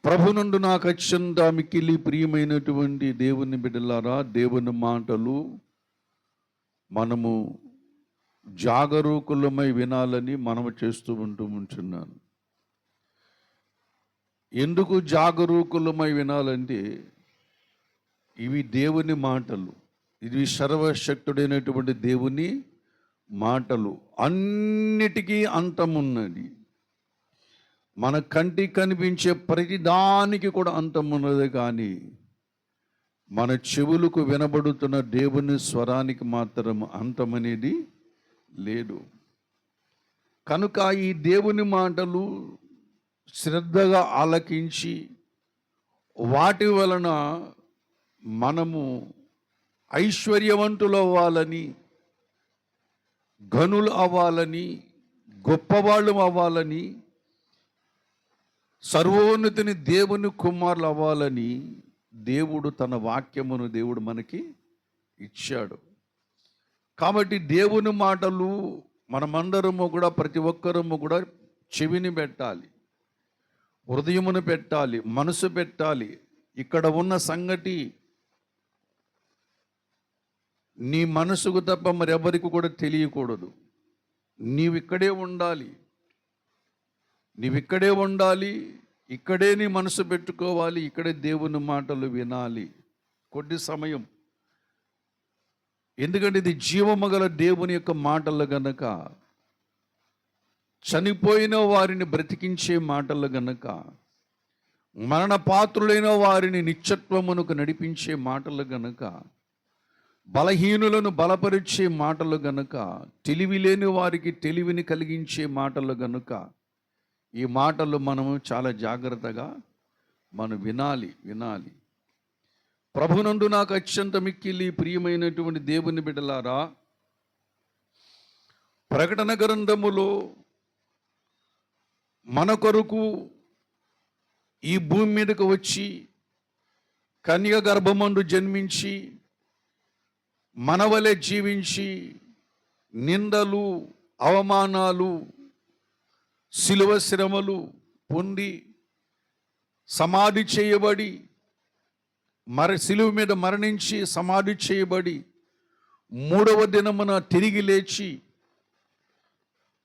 ప్రభునందు నాకు అత్యంత మిక్కిలి ప్రియమైనటువంటి దేవుని బిడ్డలారా, దేవుని మాటలు మనము జాగరూకులమై వినాలని మనము చేస్తూ ఉంటున్నాను. ఎందుకు జాగరూకులమై వినాలంటే ఇవి దేవుని మాటలు, ఇది సర్వశక్తుడైనటువంటి దేవుని మాటలు. అన్నిటికీ అంతమున్నది. మన కంటికి కనిపించే ప్రతిదానికి కూడా అంతమున్నది, కానీ మన చెవులకు వినబడుతున్న దేవుని స్వరానికి మాత్రం అంతమనేది లేదు. కనుక ఈ దేవుని మాటలు శ్రద్ధగా ఆలకించి వాటి వలన మనము ఐశ్వర్యవంతులు అవ్వాలని, ఘనులు అవ్వాలని, గొప్పవాళ్ళు అవ్వాలని, సర్వోన్నతిని దేవుని కుమారులు అవ్వాలని దేవుడు తన వాక్యమును దేవుడు మనకి ఇచ్చాడు. కాబట్టి దేవుని మాటలు మనమందరము కూడా, ప్రతి ఒక్కరము కూడా చెవిని పెట్టాలి, హృదయమును పెట్టాలి, మనసు పెట్టాలి. ఇక్కడ ఉన్న సంగతి నీ మనసుకు తప్ప మరెవరికి కూడా తెలియకూడదు. నీవిక్కడే ఉండాలి, నీవిక్కడే ఉండాలి, ఇక్కడే నీ మనసు పెట్టుకోవాలి, ఇక్కడే దేవుని మాటలు వినాలి కొద్ది సమయం. ఎందుకంటే ఇది జీవము గల దేవుని యొక్క మాటలు గనక, చనిపోయిన వారిని బ్రతికించే మాటలు గనక, మరణ పాత్రులైన వారిని నిత్యత్వమునకు నడిపించే మాటలు గనక, బలహీనులను బలపరిచే మాటలు గనక, తెలివి లేని వారికి తెలివిని కలిగించే మాటలు గనుక ఈ మాటలు మనము చాలా జాగ్రత్తగా మనం వినాలి. ప్రభునందు నాకు అత్యంత మిక్కిలి ప్రియమైనటువంటి దేవుని బిడ్డలారా, ప్రకటన గ్రంథములో మన కొరకు ఈ భూమి మీదకు వచ్చి కన్యక గర్భమందు జన్మించి మనవలే జీవించి నిందలు, అవమానాలు, శిలువ శ్రమలు పొంది సమాధి చేయబడి, శిలువ మీద మరణించి సమాధి చేయబడి 3వ దినమున తిరిగి లేచి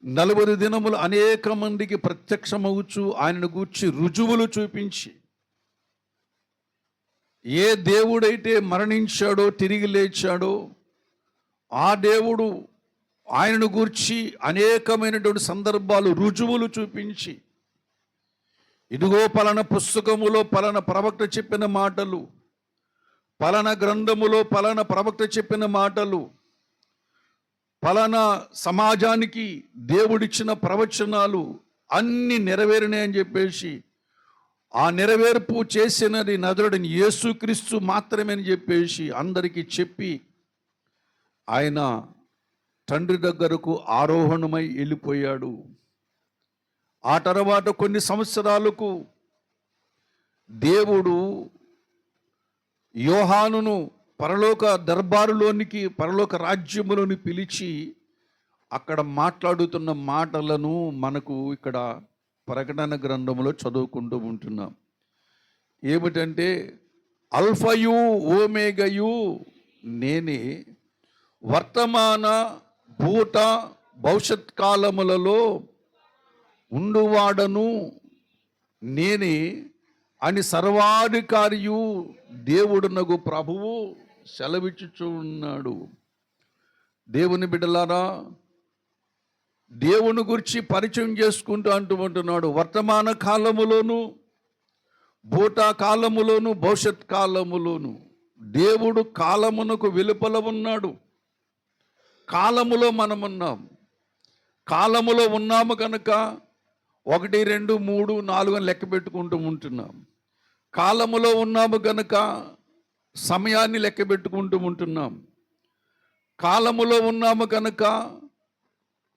40 దినములు అనేక మందికి ప్రత్యక్షమవుచు ఆయనను గూర్చి రుజువులు చూపించి, ఏ దేవుడైతే మరణించాడో తిరిగి లేచాడో ఆ దేవుడు ఆయనను గూర్చి అనేకమైనటువంటి సందర్భాలు రుజువులు చూపించి, ఇదిగో పలానా పుస్తకములో పలానా ప్రవక్త చెప్పిన మాటలు, పలానా గ్రంథములో పలానా ప్రవక్త చెప్పిన మాటలు, పలానా సమాజానికి దేవుడిచ్చిన ప్రవచనాలు అన్నీ నెరవేరినాయని చెప్పేసి, ఆ నెరవేర్పు చేసినది నజరుడైన యేసుక్రీస్తు మాత్రమే అని చెప్పేసి అందరికీ చెప్పి ఆయన తండ్రి దగ్గరకు ఆరోహణమై వెళ్ళిపోయాడు. ఆ తర్వాత కొన్ని సంవత్సరాలకు దేవుడు యోహానును పరలోక దర్బారులోనికి, పరలోక రాజ్యములోని పిలిచి అక్కడ మాట్లాడుతున్న మాటలను మనకు ఇక్కడ ప్రకటన గ్రంథంలో చదువుకుంటూ ఉంటున్నాం. ఏమిటంటే, అల్ఫయు ఓమేగయు నేనే, వర్తమాన భూత భవిష్యత్ కాలములలో ఉండువాడను నేనే అని సర్వాధికారియు దేవుడునగు ప్రభువు సెలవిచ్చుచూ ఉన్నాడు. దేవుని బిడ్డలారా, దేవుని గురించి పరిచయం చేసుకుంటూ అంటున్నాడు. వర్తమాన కాలములోను, భూత కాలములోను, భవిష్యత్ కాలములోను దేవుడు కాలమునకు వెలుపల ఉన్నాడు. కాలములో మనమున్నాం. కాలములో ఉన్నాము కనుక 1, 2, 3, 4 అని లెక్క పెట్టుకుంటూ ఉంటున్నాం. కాలములో ఉన్నాము కనుక సమయాన్ని లెక్క పెట్టుకుంటూ ఉంటున్నాం. కాలములో ఉన్నాము కనుక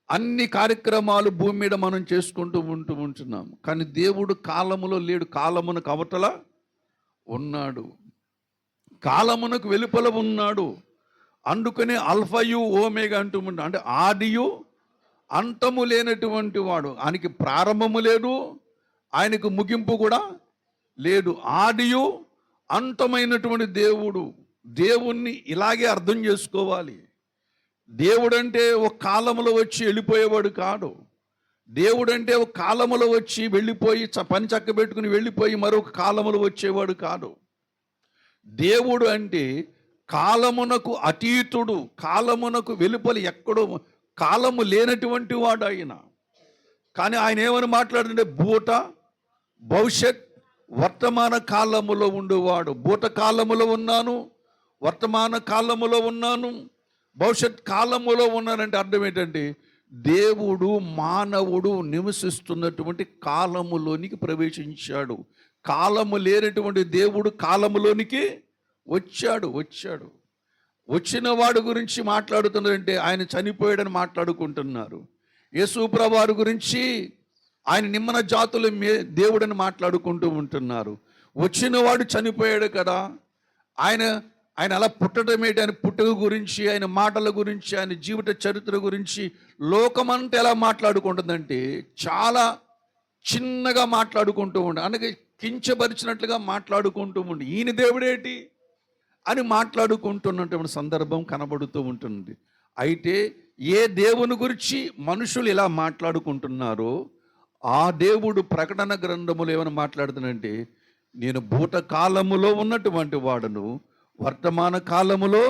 అన్ని కార్యక్రమాలు భూమి మీద మనం చేసుకుంటూ ఉంటున్నాం. కానీ దేవుడు కాలములో లేడు, కాలమునకు అవతల ఉన్నాడు, కాలమునకు వెలుపల ఉన్నాడు. అందుకనే అల్ఫయు ఓమేగా అంటూ అంటే ఆదియు అంతము లేనటువంటి వాడు. ఆయనకి ప్రారంభము లేదు, ఆయనకు ముగింపు కూడా లేడు. ఆదియు అంతమైనటువంటి దేవుడు. దేవుణ్ణి ఇలాగే అర్థం చేసుకోవాలి. దేవుడంటే ఒక కాలంలో వచ్చి వెళ్ళిపోయేవాడు కాదు. దేవుడంటే ఒక కాలంలో వచ్చి వెళ్ళిపోయి పని చక్కబెట్టుకుని వెళ్ళిపోయి మరొక కాలంలో వచ్చేవాడు కాదు. దేవుడు అంటే కాలమునకు అతీతుడు, కాలమునకు వెలుపలి ఎక్కడో కాలము లేనటువంటి వాడు ఆయన. కానీ ఆయన ఏమని మాట్లాడుతుంటే భూత భవిష్యత్ వర్తమాన కాలములో ఉండేవాడు. భూతకాలములో ఉన్నాను, వర్తమాన కాలములో ఉన్నాను, భవిష్యత్ కాలములో ఉన్నానంటే అర్థం ఏంటంటే దేవుడు మానవుడు నివసిస్తున్నటువంటి కాలములోనికి ప్రవేశించాడు. కాలము లేనటువంటి దేవుడు కాలములోనికి వచ్చాడు. వచ్చిన వాడి గురించి మాట్లాడుతున్నారంటే ఆయన చనిపోయాడని మాట్లాడుకుంటున్నారు. యేసుప్రభు వారి గురించి ఆయన నిమ్మన జాతుల దేవుడని మాట్లాడుకుంటూ ఉంటున్నారు. వచ్చిన వాడు చనిపోయాడు కదా, ఆయన అలా పుట్టడం ఏంటి, ఆయన పుట్టుక గురించి, ఆయన మాటల గురించి, ఆయన జీవిత చరిత్ర గురించి లోకమంతా ఎలా మాట్లాడుకుంటుందంటే చాలా చిన్నగా మాట్లాడుకుంటూ ఉండి, అనగా కించపరిచినట్లుగా మాట్లాడుకుంటూ ఉండి ఈయన దేవుడేటి అని మాట్లాడుకుంటున్నటువంటి సందర్భం కనబడుతూ ఉంటుంది. అయితే ఏ దేవుని గురించి మనుషులు ఇలా మాట్లాడుకుంటున్నారో ఆ దేవుడు ప్రకటన గ్రంథములు ఏమైనా మాట్లాడుతానంటే నేను భూతకాలములో ఉన్నటువంటి వాడను, వర్తమాన కాలములో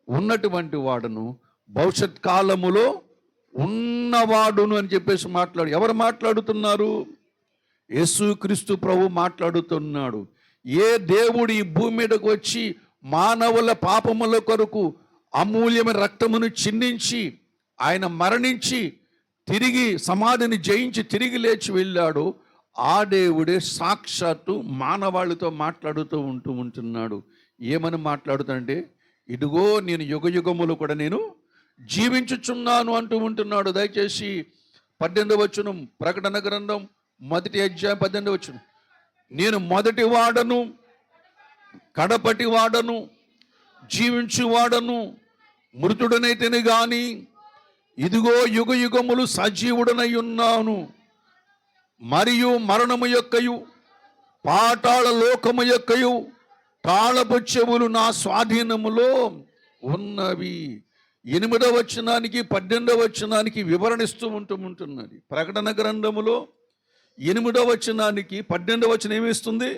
ఉన్నటువంటి వాడను, భవిష్యత్ కాలములో ఉన్నవాడును అని చెప్పేసి ఎవరు మాట్లాడుతున్నారు? యేసుక్రీస్తు ప్రభు మాట్లాడుతున్నాడు. ఏ దేవుడు ఈ భూమి మీదకు వచ్చి మానవుల పాపముల కొరకు అమూల్యమైన రక్తమును చిందించి ఆయన మరణించి తిరిగి సమాధిని జయించి తిరిగి లేచి వెళ్ళాడు, ఆ దేవుడే సాక్షాత్తు మానవాళితో మాట్లాడుతూ ఉంటున్నాడు. ఏమని మాట్లాడుతుంటే ఇదిగో నేను యుగయుగములు కూడా నేను జీవించుచున్నాను అంటూ ఉంటున్నాడు. దయచేసి 18వ వచనం, ప్రకటన గ్రంథం 1వ అధ్యాయం 18వ వచనం, నేను మొదటి వాడను, కడపటి వాడను, జీవించు వాడను, మృతుడనైతేనే గాని ఇదిగో యుగయుగములు సజీవుడనై ఉన్నాను, మరియు మరణము యొక్కయు పాతాళ లోకము యొక్కయు తాళపు చెవులు నా స్వాధీనములో ఉన్నవి. 8వ వచనానికి 18వ వచనానికి వివరణిస్తూ ఉంటున్నది. ప్రకటన గ్రంథములో 8వ వచనానికి 18వ వచనం ఏమిస్తుంది?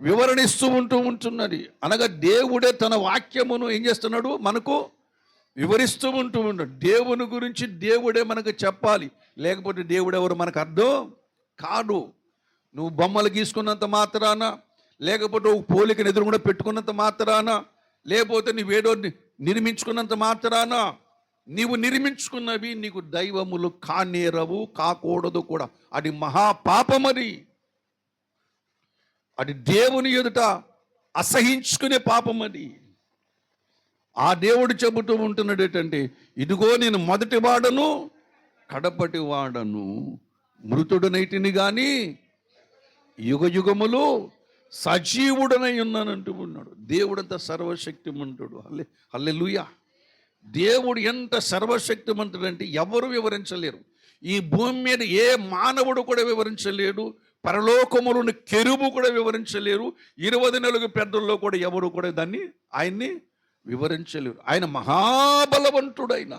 వివరణిస్తూ ఉంటున్నది. అనగా దేవుడే తన వాక్యమును ఏం చేస్తున్నాడు? మనకు వివరిస్తూ ఉన్నాడు. దేవుని గురించి దేవుడే మనకు చెప్పాలి, లేకపోతే దేవుడు ఎవరు మనకు అర్థం కాదు. నువ్వు బొమ్మలు గీసుకున్నంత మాత్రాన, లేకపోతే ఒక పోలికను ఎదురుగుండా పెట్టుకున్నంత మాత్రాన, లేకపోతే నువ్వేడో నిర్మించుకున్నంత మాత్రాన నీవు నిర్మించుకున్నవి నీకు దైవములు కానేరవు, కాకూడదు కూడా. అది మహాపాపమది. అది దేవుని ఎదుట అసహించుకునే పాపం అది. ఆ దేవుడు చెబుతూ ఉంటున్నాడు ఏంటంటే ఇదిగో నేను మొదటి వాడను, కడపటి వాడను, మృతుడనైతిని గాని యుగయుగములు సజీవుడనై ఉన్నానంటూ ఉన్నాడు. దేవుడంత సర్వశక్తిమంతుడు. హల్లెలూయా. దేవుడు ఎంత సర్వశక్తిమంతుడంటే ఎవరు వివరించలేరు. ఈ భూమి మీద ఏ మానవుడు కూడా వివరించలేడు. పరలోకములను కెరుబు కూడా వివరించలేరు. 24 పెద్దల్లో కూడా ఎవరు కూడా ఆయన్ని వివరించలేరు. ఆయన మహాబలవంతుడైన,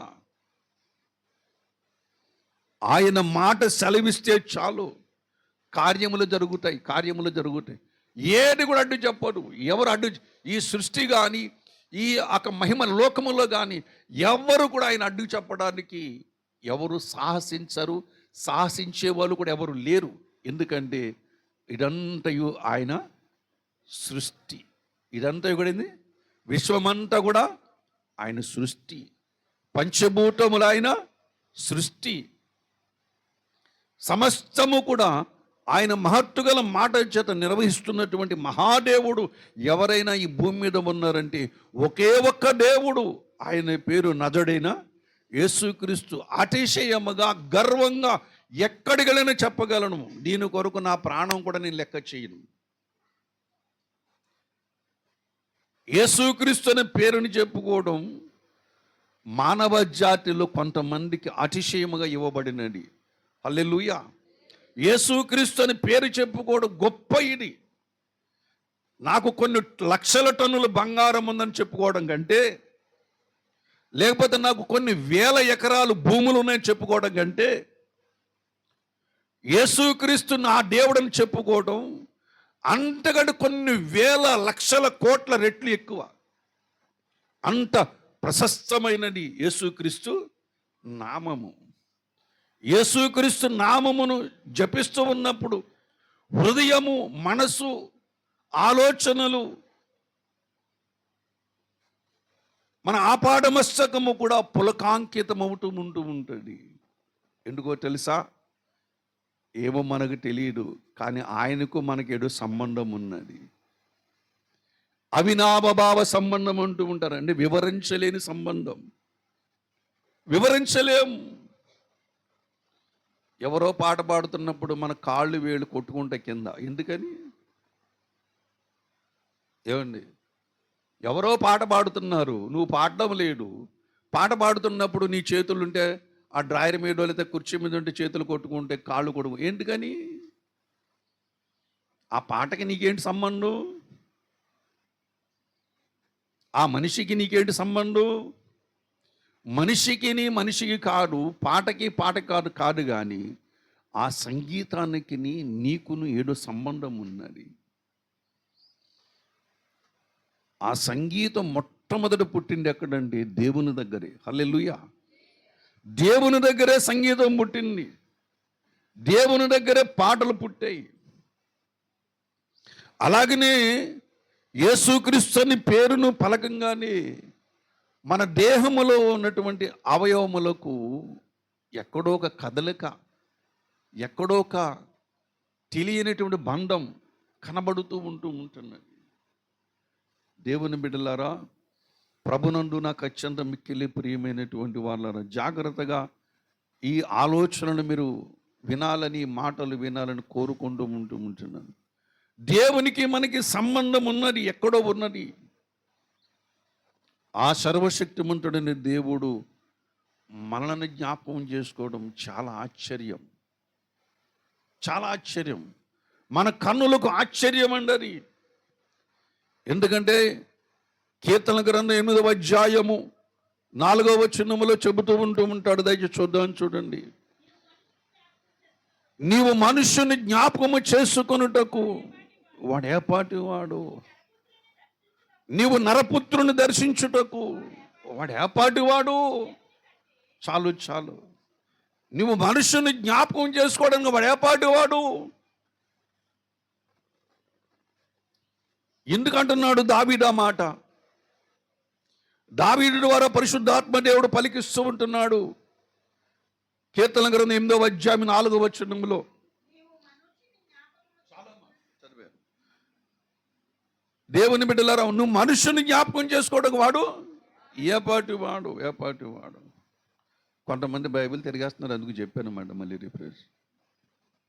ఆయన మాట సెలవిస్తే చాలు కార్యములు జరుగుతాయి. ఏది కూడా అడ్డు చెప్పడు. ఎవరు అడ్డు, ఈ సృష్టి కానీ ఈ మహిమ లోకములో కానీ ఎవరు కూడా ఆయన అడ్డు చెప్పడానికి ఎవరు సాహసించరు. సాహసించే వాళ్ళు కూడా ఎవరు లేరు. ఎందుకంటే ఇదంతయు ఆయన సృష్టి. ఇదంతా కూడా ఏంది? విశ్వమంతా కూడా ఆయన సృష్టి. పంచభూతములు ఆయన సృష్టి. సమస్తము కూడా ఆయన మహత్తుగల మాట చేత నిర్వహిస్తున్నటువంటి మహాదేవుడు. ఎవరైనా ఈ భూమి మీద ఉన్నారంటే ఒకే ఒక్క దేవుడు, ఆయన పేరు నజరుడైన యేసుక్రీస్తు. అతిశయముగా గర్వంగా ఎక్కడికెళ్ళినా చెప్పగలను, దీని కొరకు నా ప్రాణం కూడా నేను లెక్క చేయను. యేసుక్రీస్తు అనే పేరుని చెప్పుకోవడం మానవ జాతిలో కొంతమందికి అతిశయముగా ఇవ్వబడినది. హల్లెలూయా. యేసుక్రీస్తు అని పేరు చెప్పుకోవడం గొప్ప ఇది. నాకు కొన్ని లక్షల టన్నుల బంగారం ఉందని చెప్పుకోవడం కంటే, లేకపోతే నాకు కొన్ని వేల ఎకరాలు భూములు ఉన్నాయని చెప్పుకోవడం కంటే, యేసుక్రీస్తు నా దేవుడని చెప్పుకోవడం అంతకంటే కొన్ని వేల లక్షల కోట్ల రెట్లు ఎక్కువ. అంత ప్రశస్తమైనది యేసుక్రీస్తు నామము. యేసుక్రీస్తు నామమును జపిస్తూ ఉన్నప్పుడు హృదయము, మనసు, ఆలోచనలు, మన ఆపాదమస్తకము కూడా పులకాంకితమవుతూ ఉంటుంది. ఎందుకో తెలుసా? ఏమో మనకు తెలియదు, కానీ ఆయనకు మనకేదో సంబంధం ఉన్నది. అవినాభావ సంబంధం అంటూ ఉంటారండి. వివరించలేని సంబంధం, వివరించలేం. ఎవరో పాట పాడుతున్నప్పుడు మన కాళ్ళు వేళ్ళు కొట్టుకుంటే కింద, ఎందుకని? ఏమండి, ఎవరో పాట పాడుతున్నారు, నువ్వు పాడడం లేదు. పాట పాడుతున్నప్పుడు నీ చేతులుంటే ఆ డ్రాయర్ మీద లేకపోతే కుర్చీ మీద ఉంటే చేతులు కొట్టుకుంటే కాళ్ళు కొడుకు, ఎందుకని? ఆ పాటకి నీకేంటి సంబంధం? ఆ మనిషికి నీకేంటి సంబంధం? మనిషికి కాదు, పాటకి కాదు కానీ ఆ సంగీతానికి నీకును ఏదో సంబంధం ఉన్నది. ఆ సంగీతం మొట్టమొదట పుట్టింది ఎక్కడండి? దేవుని దగ్గరే. హల్లెలూయా. దేవుని దగ్గరే సంగీతం పుట్టింది, దేవుని దగ్గరే పాటలు పుట్టాయి. అలాగనే యేసుక్రీస్తు అని పేరును పలకంగానే మన దేహములో ఉన్నటువంటి అవయవములకు ఎక్కడో ఒక కదలిక, ఎక్కడో ఒక తెలియనటువంటి బంధం కనబడుతూ ఉంటున్నది. దేవుని బిడ్డలారా, ప్రభునందు నాకు అత్యంత మిక్కిలి ప్రియమైనటువంటి వాళ్ళారా, జాగ్రత్తగా ఈ ఆలోచనలు మీరు వినాలని, మాటలు వినాలని కోరుకుంటూ ఉంటున్నాను. దేవునికి మనకి సంబంధం ఉన్నది, ఎక్కడో ఉన్నది. ఆ సర్వశక్తిమంతుడైన దేవుడు మనల్ని జ్ఞాపకం చేసుకోవడం చాలా ఆశ్చర్యం, చాలా ఆశ్చర్యం. మన కన్నులకు ఆశ్చర్యం అండి. ఎందుకంటే కీర్తన గ్రంథం 8వ అధ్యాయము 4వ వచనములో చెబుతూ ఉంటాడు. దయచేసి చూడండి. నీవు మనుష్యుని జ్ఞాపకము చేసుకొనుటకు వాడు ఏపాటి వాడు, నీవు నరపుత్రుని దర్శించుటకు వాడు ఏపాటి వాడు. చాలు. నువ్వు మనుష్యుని జ్ఞాపకం చేసుకోవడానికి వాడు ఏపాటి వాడు. ఎందుకంటున్నాడు దావీదు మాట? దావీదు ద్వారా పరిశుద్ధాత్మ దేవుడు పలికిస్తూ ఉంటున్నాడు. కీర్తన గ్రంథం 8వ అధ్యాయం 4వ వచనంలో, దేవుని బిడ్డలారా, నువ్వు మనుషుని జ్ఞాపకం చేసుకోవడానికి వాడు ఏపాటి వాడు. కొంతమంది బైబిల్ తిరిగేస్తున్నారు, అందుకు చెప్పాను అన్నమాట. మళ్ళీ రిఫ్రెష్,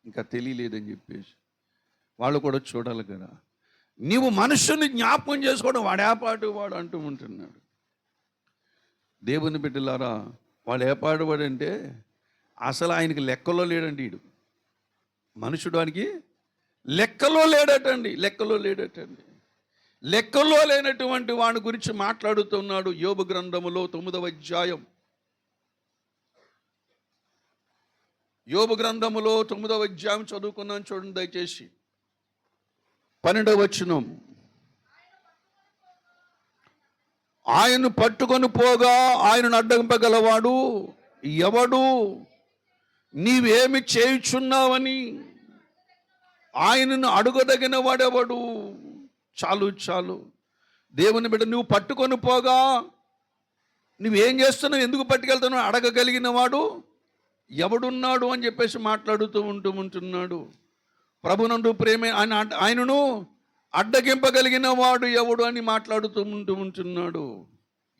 ఇంకా తెలియలేదని చెప్పేసి వాళ్ళు కూడా చూడాలి కదా. నీవు మనుషుని జ్ఞాపకం చేసుకోవడం వాడు ఏపాటి వాడు అంటూ ఉంటున్నాడు. దేవుని బిడ్డలారా, వాడు ఏపాటి వాడు అంటే అసలు ఆయనకి లెక్కలో లేడండి. వీడు మనుషుడు, వానికి లెక్కలో లేడటండి. లెక్కలో లేనటువంటి వాడి గురించి మాట్లాడుతున్నాడు. యోబు గ్రంథములో 9వ అధ్యాయం, యోబు గ్రంథములో 9వ అధ్యాయం చదువుకున్నాను చూడండి దయచేసి. 12వ వచనం, ఆయన్ను పట్టుకొని పోగా ఆయనను అడ్డంపగలవాడు ఎవడు? నీవేమి చేయుచున్నావని ఆయనను అడుగదగిన వాడెవడు? చాలు. దేవుని బిడ్డ, నువ్వు పట్టుకొని పోగా నువ్వేం చేస్తున్నావు, ఎందుకు పట్టుకెళ్తున్నావు అడగగలిగిన వాడు ఎవడున్నాడు అని చెప్పేసి మాట్లాడుతూ ఉంటున్నాడు. ప్రభునందు ప్రేమ ఆయనను అడ్డగింపగలిగిన వాడు ఎవడు అని మాట్లాడుతూ ఉంటున్నాడు.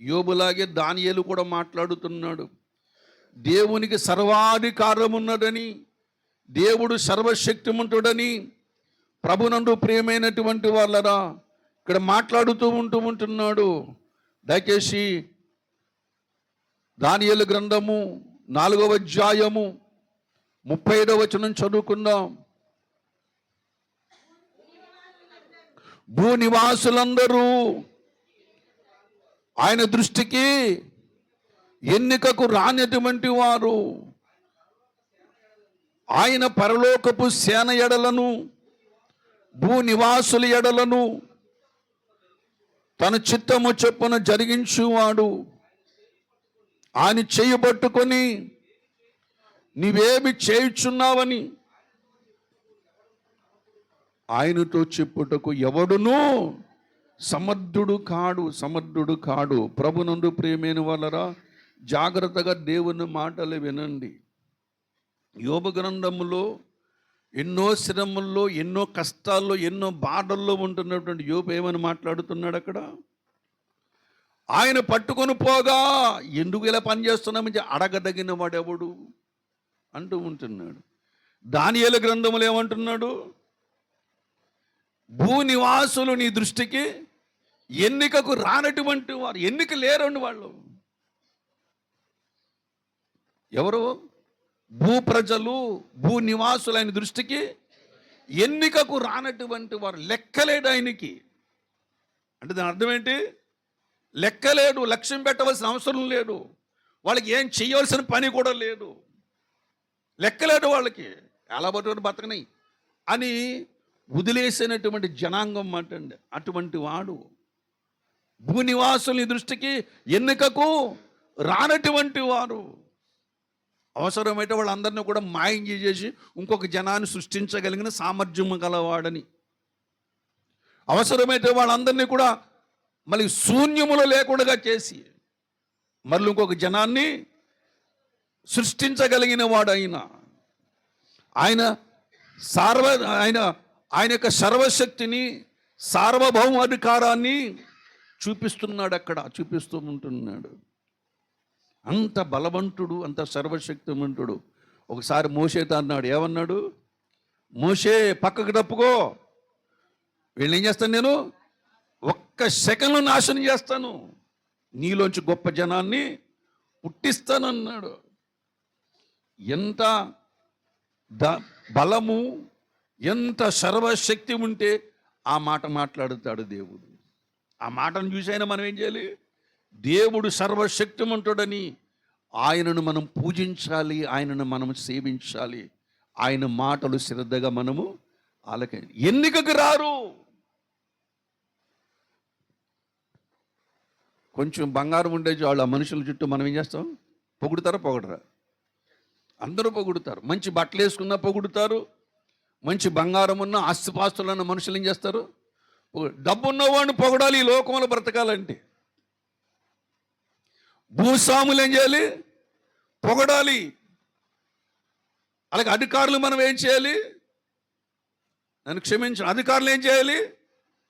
యోబులాగే దానియేలు కూడా మాట్లాడుతున్నాడు. దేవునికి సర్వాధికారం ఉన్నదని, దేవుడు సర్వశక్తిమంతుడని ప్రభునందు ప్రియమైనటువంటి వాళ్ళరా ఇక్కడ మాట్లాడుతూ ఉంటున్నాడు. దయచేసి దానియేలు గ్రంథము 4వ అధ్యాయము 35వ వచనం చదువుకుందాం. భూనివాసులందరూ ఆయన దృష్టికి ఎన్నికకు రానటువంటి వారు. ఆయన పరలోకపు సేన ఎడలను భూనివాసుల ఎడలను తన చిత్తము చొప్పున జరిగించువాడు. ఆయన చెయ్యి పట్టుకొని నీవేమి చేయుచున్నావని ఆయనతో చెప్పుటకు ఎవడునూ సమర్థుడు కాడు. ప్రభునందు ప్రియమైన వాళ్ళరా, జాగ్రత్తగా దేవుని మాటలు వినండి. యోబు గ్రంథములో ఎన్నో శ్రమల్లో, ఎన్నో కష్టాల్లో, ఎన్నో బాధల్లో ఉంటున్నటువంటి యోబు ఏమని మాట్లాడుతున్నాడు అక్కడ? ఆయన పట్టుకొని పోగా ఎందుకు ఇలా పనిచేస్తున్నామని అడగదగిన వాడెవడు అంటూ ఉంటున్నాడు. దానియేలు గ్రంథములు ఏమంటున్నాడు? భూనివాసులు నీ దృష్టికి ఎన్నికకు రానటువంటి వారు. ఎన్నిక లేరండి వాళ్ళు. ఎవరు? భూప్రజలు, భూనివాసులు ఆయన దృష్టికి ఎన్నికకు రానటువంటి వారు. లెక్కలేడు ఆయనకి. అంటే దాని అర్థం ఏంటి? లెక్కలేడు, లక్ష్యం పెట్టవలసిన అవసరం లేదు, వాళ్ళకి ఏం చేయవలసిన పని కూడా లేదు, లెక్కలేడు వాళ్ళకి. ఎలా బతకని అని వదిలేసినటువంటి జనాంగం మాటండి. అటువంటి వాడు భూనివాసుని దృష్టికి ఎన్నికకు రానటువంటి వారు. అవసరమైతే వాళ్ళందరినీ కూడా మాయం చేసి ఇంకొక జనాన్ని సృష్టించగలిగిన సామర్థ్యం గలవాడని, అవసరమైతే వాళ్ళందరినీ కూడా మళ్ళీ శూన్యములో లేకుండా చేసి మళ్ళీ ఇంకొక జనాన్ని సృష్టించగలిగిన వాడు ఆయన యొక్క సర్వశక్తిని, సార్వభౌమాధికారాన్ని చూపిస్తున్నాడు. అక్కడ చూపిస్తూ ఉంటున్నాడు. అంత బలవంతుడు, అంత సర్వశక్తిమంతుడు. ఒకసారి మోషేతో అన్నాడు. ఏమన్నాడు? మోషే పక్కకు తప్పుకో, వీళ్ళని ఏం చేస్తాను నేను? ఒక్క సెకండ్లో నాశనం చేస్తాను, నీలోంచి గొప్ప జనాన్ని పుట్టిస్తానన్నాడు. ఎంత బలము, ఎంత సర్వశక్తి ఉంటే ఆ మాట మాట్లాడుతాడు దేవుడు. ఆ మాటను చూసైనా మనం ఏం చేయాలి? దేవుడు సర్వశక్తిమంతుడని ఆయనను మనం పూజించాలి, ఆయనను మనం సేవించాలి. ఆయన మాటలు శ్రద్ధగా మనము ఆలకించాలి. ఎన్నికకు రారు. కొంచెం బంగారం ఉండే చాలు ఆ మనుషుల చుట్టూ మనం ఏం చేస్తాం? పొగుడుతారా? పొగడరా? అందరూ పొగుడుతారు. మంచి బట్టలు వేసుకున్నా పొగుడుతారు, మంచి బంగారం ఉన్న ఆస్తిపాస్తులు ఉన్న మనుషులు ఏం చేస్తారు? డబ్బు ఉన్నవాడిని పొగడాలి ఈ లోకంలో బ్రతకాలంటే. భూస్వాములు ఏం చేయాలి? పొగడాలి. అలాగే అధికారులు మనం ఏం చేయాలి? నన్ను క్షమించండి, అధికారులు ఏం చేయాలి?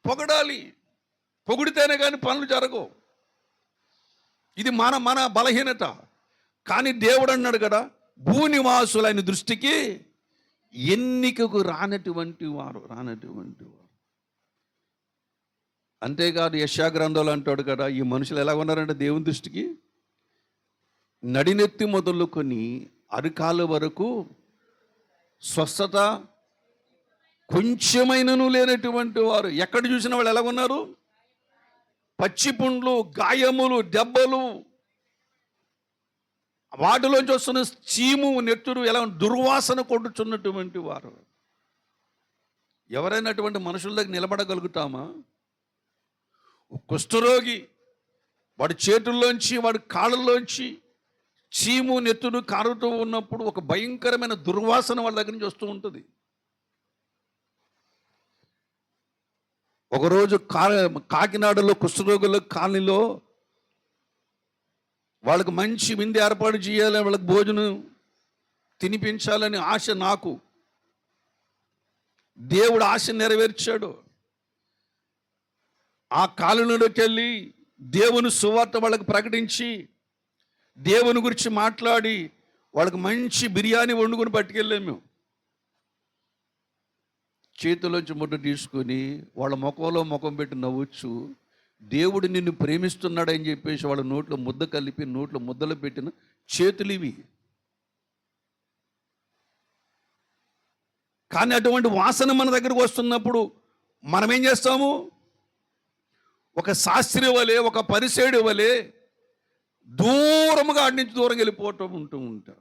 పొగడాలి. పొగిడితేనే కానీ పనులు జరగవు. ఇది మన బలహీనత. కానీ దేవుడు అన్నాడు కదా, భూనివాసులైన దృష్టికి ఎన్నికకు రానటువంటి వారు. అంతేకాదు యెషయా గ్రంథంలో అంటాడు కదా, ఈ మనుషులు ఎలా ఉన్నారంటే దేవుని దృష్టికి నడినెత్తి మొదలుకొని అరికాల వరకు స్వస్థత కొంచెమైనను లేనటువంటి వారు. ఎక్కడ చూసిన వాళ్ళు ఎలా ఉన్నారు? పచ్చి పుండ్లు, గాయములు, దెబ్బలు, వాటిలోంచి వస్తున్న చీము, నెత్తురు, ఎలా దుర్వాసన కొట్టుచున్నటువంటి వారు. ఎవరైనా అటువంటి మనుషుల దగ్గర నిలబడగలుగుతామా? కుష్ఠరోగి, వాడి చేతుల్లోంచి, వాడి కాళ్ళల్లోంచి చీము, నెత్తురు కారుతూ ఉన్నప్పుడు ఒక భయంకరమైన దుర్వాసన వాళ్ళ దగ్గర నుంచి వస్తూ ఉంటుంది. ఒకరోజు కాకినాడలో కుష్ఠరోగుల కాలనీలో వాళ్ళకి మంచి విందు ఏర్పాటు చేయాలని, వాళ్ళకి భోజనం తినిపించాలని ఆశ నాకు. దేవుడు ఆశ నెరవేర్చాడు. ఆ కాలనీలోకి వెళ్ళి దేవుని సువార్త వాళ్ళకి ప్రకటించి, దేవుని గురించి మాట్లాడి, వాళ్ళకి మంచి బిర్యానీ వండుకొని పట్టుకెళ్ళాము మేము. చేతిలోంచి ముద్ద తీసుకొని వాళ్ళ ముఖంలో ముఖం పెట్టి నవ్వచ్చు, దేవుడు నిన్ను ప్రేమిస్తున్నాడని చెప్పేసి వాళ్ళ నోట్లో ముద్ద కలిపి నోట్లో ముద్దలు పెట్టిన చేతులు ఇవి. కానీ అటువంటి వాసన మన దగ్గరకు వస్తున్నప్పుడు మనం ఏం చేస్తాము? ఒక శాస్త్రి వలె, ఒక పరిసేడు వలె దూరముగా ఆడి నుంచి దూరం వెళ్ళిపోవటం ఉంటూ ఉంటాం.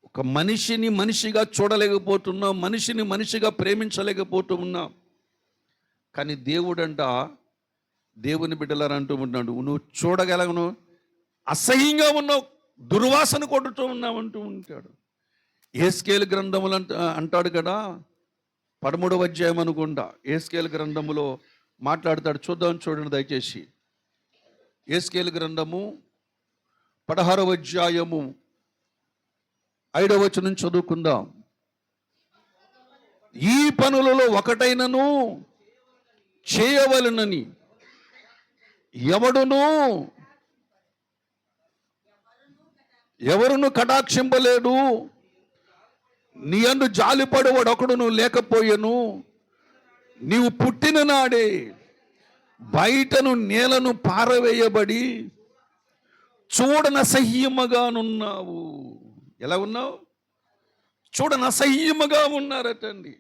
ఒక మనిషిని మనిషిగా చూడలేకపోతున్నాం, మనిషిని మనిషిగా ప్రేమించలేకపోతూ ఉన్నాం. కానీ దేవుని బిడ్డలారా అంటూ ఉన్నాడు, నువ్వు చూడగలను, అసహ్యంగా ఉన్నావు, దుర్వాసన కొడుతూ ఉన్నావు అంటూ ఉంటాడు. యేస్కేలు గ్రంథములు అంటాడు కదా, 13వ అధ్యాయం అనుకుంటా, యేస్కేలు గ్రంథములో మాట్లాడతాడు. చూడండి దయచేసి. యేస్కేలు గ్రంథము 16వ అధ్యాయము 5వ వచనం చదువుకుందాం. ఈ పనులలో ఒకటైనను చేయవలనని ఎవరును కటాక్షింపలేడు, నీ యందు జాలిపడేవాడు ఒకడును లేకపోయెను. నీవు పుట్టిన నాడే బయటను నేలను పారవేయబడి చూడనసహ్యముగానున్నావు. ఎలా ఉన్నావు? చూడనసహ్యముగా ఉన్నారటండి.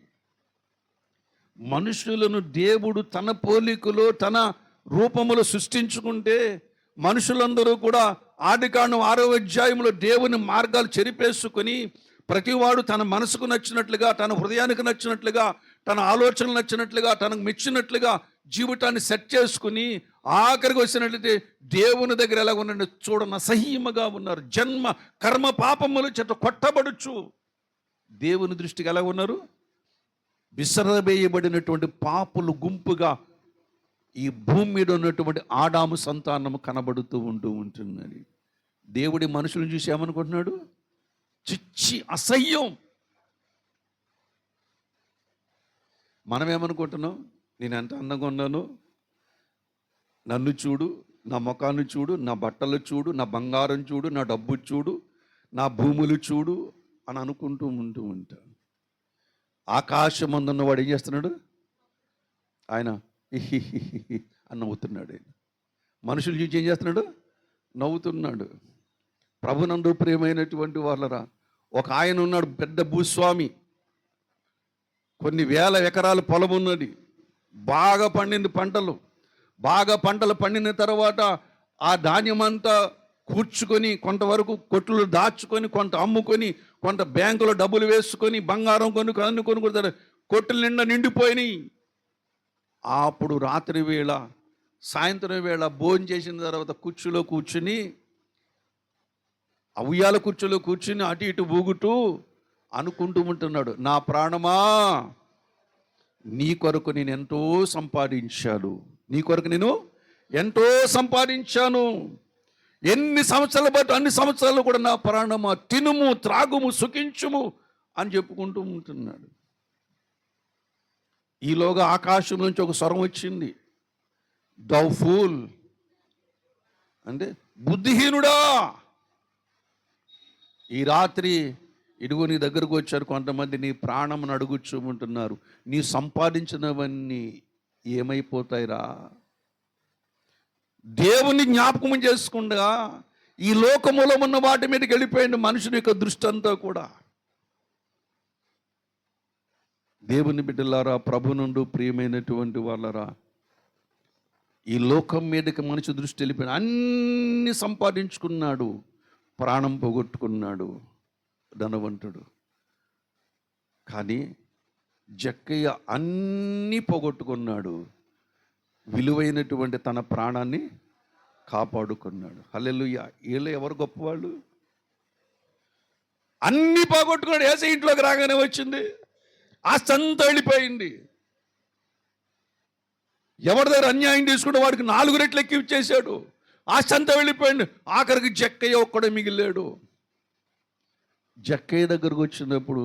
మనుషులను దేవుడు తన పోలికలో తన రూపములో సృష్టించుకుంటే మనుషులందరూ కూడా ఆదికాండం 6వ అధ్యాయంలో దేవుని మార్గాలు చెరిపేసుకొని ప్రతివాడు తన మనసుకు నచ్చినట్లుగా, తన హృదయానికి నచ్చినట్లుగా, తన ఆలోచనలు నచ్చినట్లుగా, తనకు మెచ్చినట్లుగా జీవితాన్ని సెట్ చేసుకుని ఆఖరికి వచ్చినట్లయితే దేవుని దగ్గర ఎలా ఉన్నాడు? చూడనసహ్యముగా ఉన్నారు. జన్మ కర్మ పాపములు చేత కొట్టబడుచు దేవుని దృష్టికి ఎలా ఉన్నారు? విసరవేయబడినటువంటి పాపులు గుంపుగా ఈ భూమి మీద ఉన్నటువంటి ఆదాము సంతానము కనబడుతూ ఉంటున్నది. దేవుడి మనుషులను చూసి ఏమనుకుంటున్నాడు? చిచ్చి, అసహ్యం. మనం ఏమనుకుంటున్నాం? నేను ఎంత అందంగా ఉన్నాను, నన్ను చూడు, నా ముఖాన్ని చూడు, నా బట్టలు చూడు, నా బంగారం చూడు, నా డబ్బు చూడు, నా భూములు చూడు అని అనుకుంటూ ఉంటాను. ఆకాశమందున్న వాడు ఏం చేస్తున్నాడు? ఆయన అని నవ్వుతున్నాడు. ఆయన మనుషులు చూసి ఏం చేస్తున్నాడు? నవ్వుతున్నాడు. ప్రభునందు ప్రియమైనటువంటి వాళ్ళరా, ఒక ఆయన ఉన్నాడు, పెద్ద భూస్వామి, కొన్ని వేల ఎకరాల పొలం ఉన్నది, బాగా పండింది పంటలు. బాగా పంటలు పండిన తర్వాత ఆ ధాన్యం అంతా కూర్చుకొని కొంతవరకు కొట్లు దాచుకొని, కొంత అమ్ముకొని, కొంత బ్యాంకులో డబ్బులు వేసుకొని, బంగారం కొనుక్కొని కొట్టుల నిండా నిండిపోయినాయి. అప్పుడు రాత్రి వేళ, సాయంత్రం వేళ భోజనం చేసిన తర్వాత కుర్చీలో కూర్చుని, ఉయ్యాల కుర్చీలో కూర్చుని అటు ఇటు ఊగుతూ అనుకుంటూ ఉంటున్నాడు, నా ప్రాణమా, నీ కొరకు నేను ఎంతో సంపాదించాను, నీ కొరకు నేను ఎంతో సంపాదించాను, ఎన్ని సంవత్సరాలు బట్టి అన్ని సంవత్సరాలు కూడా నా ప్రాణమా తినుము, త్రాగుము, సుఖించుము అని చెప్పుకుంటూ ఉంటున్నాడు. ఈలోగా ఆకాశం నుంచి ఒక స్వరం వచ్చింది, దౌ ఫూల్, అంటే బుద్ధిహీనుడా, ఈ రాత్రి ఇదిగో నీ దగ్గరకు వచ్చారు కొంతమంది, నీ ప్రాణమును అడుగుచుంటున్నారు, నీ సంపాదించినవన్నీ ఏమైపోతాయిరా? దేవుని జ్ఞాపకం చేసుకుండగా ఈ లోకములో ఉన్న వాటి మీదకి వెళ్ళిపోయింది మనుషుని యొక్క దృష్టి అంతా కూడా. దేవుని బిడ్డలారా, ప్రభు నుండి ప్రియమైనటువంటి వాళ్ళరా, ఈ లోకం మీదకి మనిషి దృష్టి వెళ్ళిపోయింది. అన్ని సంపాదించుకున్నాడు, ప్రాణం పోగొట్టుకున్నాడు ధనవంతుడు. కానీ జక్కయ్య అన్నీ పోగొట్టుకున్నాడు, విలువైనటువంటి తన ప్రాణాన్ని కాపాడుకున్నాడు. హల్లెలూయా. వీళ్ళు ఎవరు గొప్పవాళ్ళు? అన్నీ పోగొట్టుకున్నాడు. ఏసై ఇంట్లోకి రాగానే వచ్చింది, ఆస్తి అంతా వెళ్ళిపోయింది. ఎవరి దగ్గర అన్యాయం తీసుకుంటే వాడికి 4 రెట్లు ఎక్కి ఇచ్చేసాడు, ఆస్తి అంతా వెళ్ళిపోయింది. ఆఖరికి జక్కయ్య ఒక్కడే మిగిలాడు. జక్కయ్య దగ్గరకు వచ్చినప్పుడు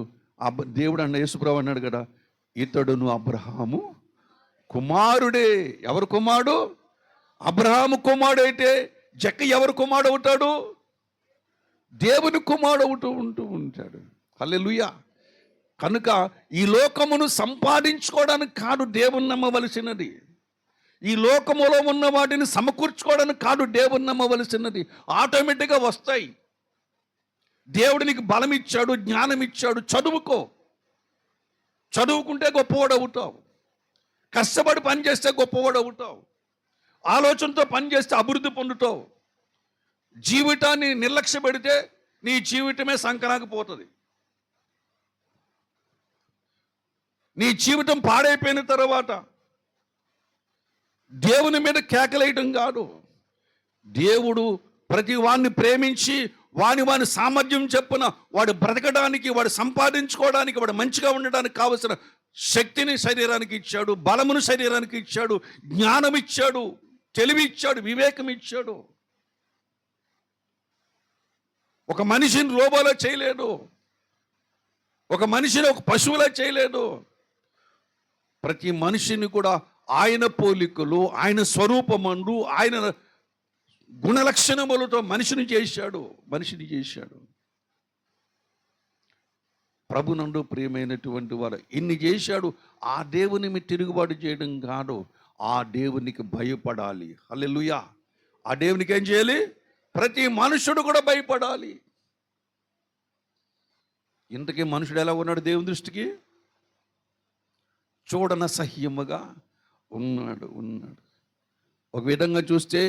దేవుడు అన్న యేసుప్రభు అన్నాడు కదా, ఇతడును అబ్రహాము కుమారుడే. ఎవరు కుమారుడు? అబ్రహాము కుమారుడు. అయితే జక్కయ్య ఎవరు కుమారుడు అవుతాడు? దేవుని కుమారుడు ఉంటూ ఉంటాడు. హల్లెలూయా. కనుక ఈ లోకమును సంపాదించుకోవడానికి కాదు దేవుని నమ్మవలసినది, ఈ లోకములో ఉన్న వాటిని సమకూర్చుకోవడానికి కాదు దేవుని నమ్మవలసినది. ఆటోమేటిక్గా వస్తాయి. దేవుడు నీకు బలం ఇచ్చాడు, జ్ఞానం ఇచ్చాడు, చదువుకో. చదువుకుంటే గొప్పవాడు అవుతావు, కష్టపడి పని చేస్తే గొప్పవాడు అవుతావు, ఆలోచనతో పని చేస్తే అభివృద్ధి పొందుతావు. జీవితాన్ని నిర్లక్ష్య పెడితే నీ జీవితమే సంకనాకి పోతుంది. నీ జీవితం పాడైపోయిన తర్వాత దేవుని మీద కేకలేయటం కాదు, దేవుడు ప్రతి వాడిని ప్రేమించి వాని సామర్థ్యం చెప్పున వాడు బ్రతకడానికి, వాడు సంపాదించుకోవడానికి, వాడు మంచిగా ఉండడానికి కావలసిన శక్తిని శరీరానికి ఇచ్చాడు, బలమును శరీరానికి ఇచ్చాడు, జ్ఞానం ఇచ్చాడు, తెలివి ఇచ్చాడు, వివేకం ఇచ్చాడు. ఒక మనిషిని రోబోలో చేయలేదు, ఒక మనిషిని ఒక పశువులో చేయలేదు. ప్రతి మనిషిని కూడా ఆయన పోలికలు, ఆయన స్వరూపమందు, ఆయన గుణలక్షణములతో మనిషిని చేశాడు. ప్రభునందు ప్రియమైనటువంటి వారు ఇన్ని చేశాడు. ఆ దేవుని మీ తిరుగుబాటు చేయడం కాదు, ఆ దేవునికి భయపడాలి. హల్లెలూయా. ఆ దేవునికి ఏం చేయాలి? ప్రతి మనుషుడు కూడా భయపడాలి. ఇంతకీ మనుషుడు ఎలా ఉన్నాడు దేవుని దృష్టికి? చూడనసహ్యముగా ఉన్నాడు. ఒక విధంగా చూస్తే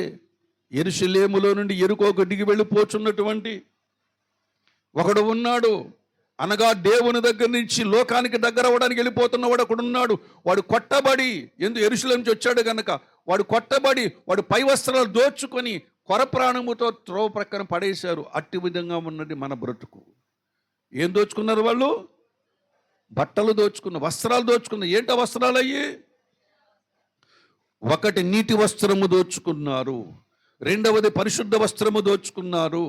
యెరూషలేములో నుండి యెరికోకు దిగి వెళ్ళిపోచున్నటువంటి ఒకడు ఉన్నాడు. అనగా దేవుని దగ్గర నుంచి లోకానికి దగ్గర అవ్వడానికి వెళ్ళిపోతున్నవాడు ఒకడు ఉన్నాడు. వాడు కొట్టబడి, యెరూషలేము నుంచి వచ్చాడు కనుక వాడు కొట్టబడి, వాడు పై వస్త్రాలు దోచుకొని కొర ప్రాణముతో త్రోవ ప్రక్కన పడేశారు. అట్టి విధంగా ఉన్నది మన బ్రతుకు. ఏం దోచుకున్నారు వాళ్ళు? బట్టలు దోచుకున్న, వస్త్రాలు దోచుకున్న. ఏంటో వస్త్రాలు అయ్యి? ఒకటి నీటి వస్త్రము దోచుకున్నారు, రెండవది పరిశుద్ధ వస్త్రము దోచుకున్నారు.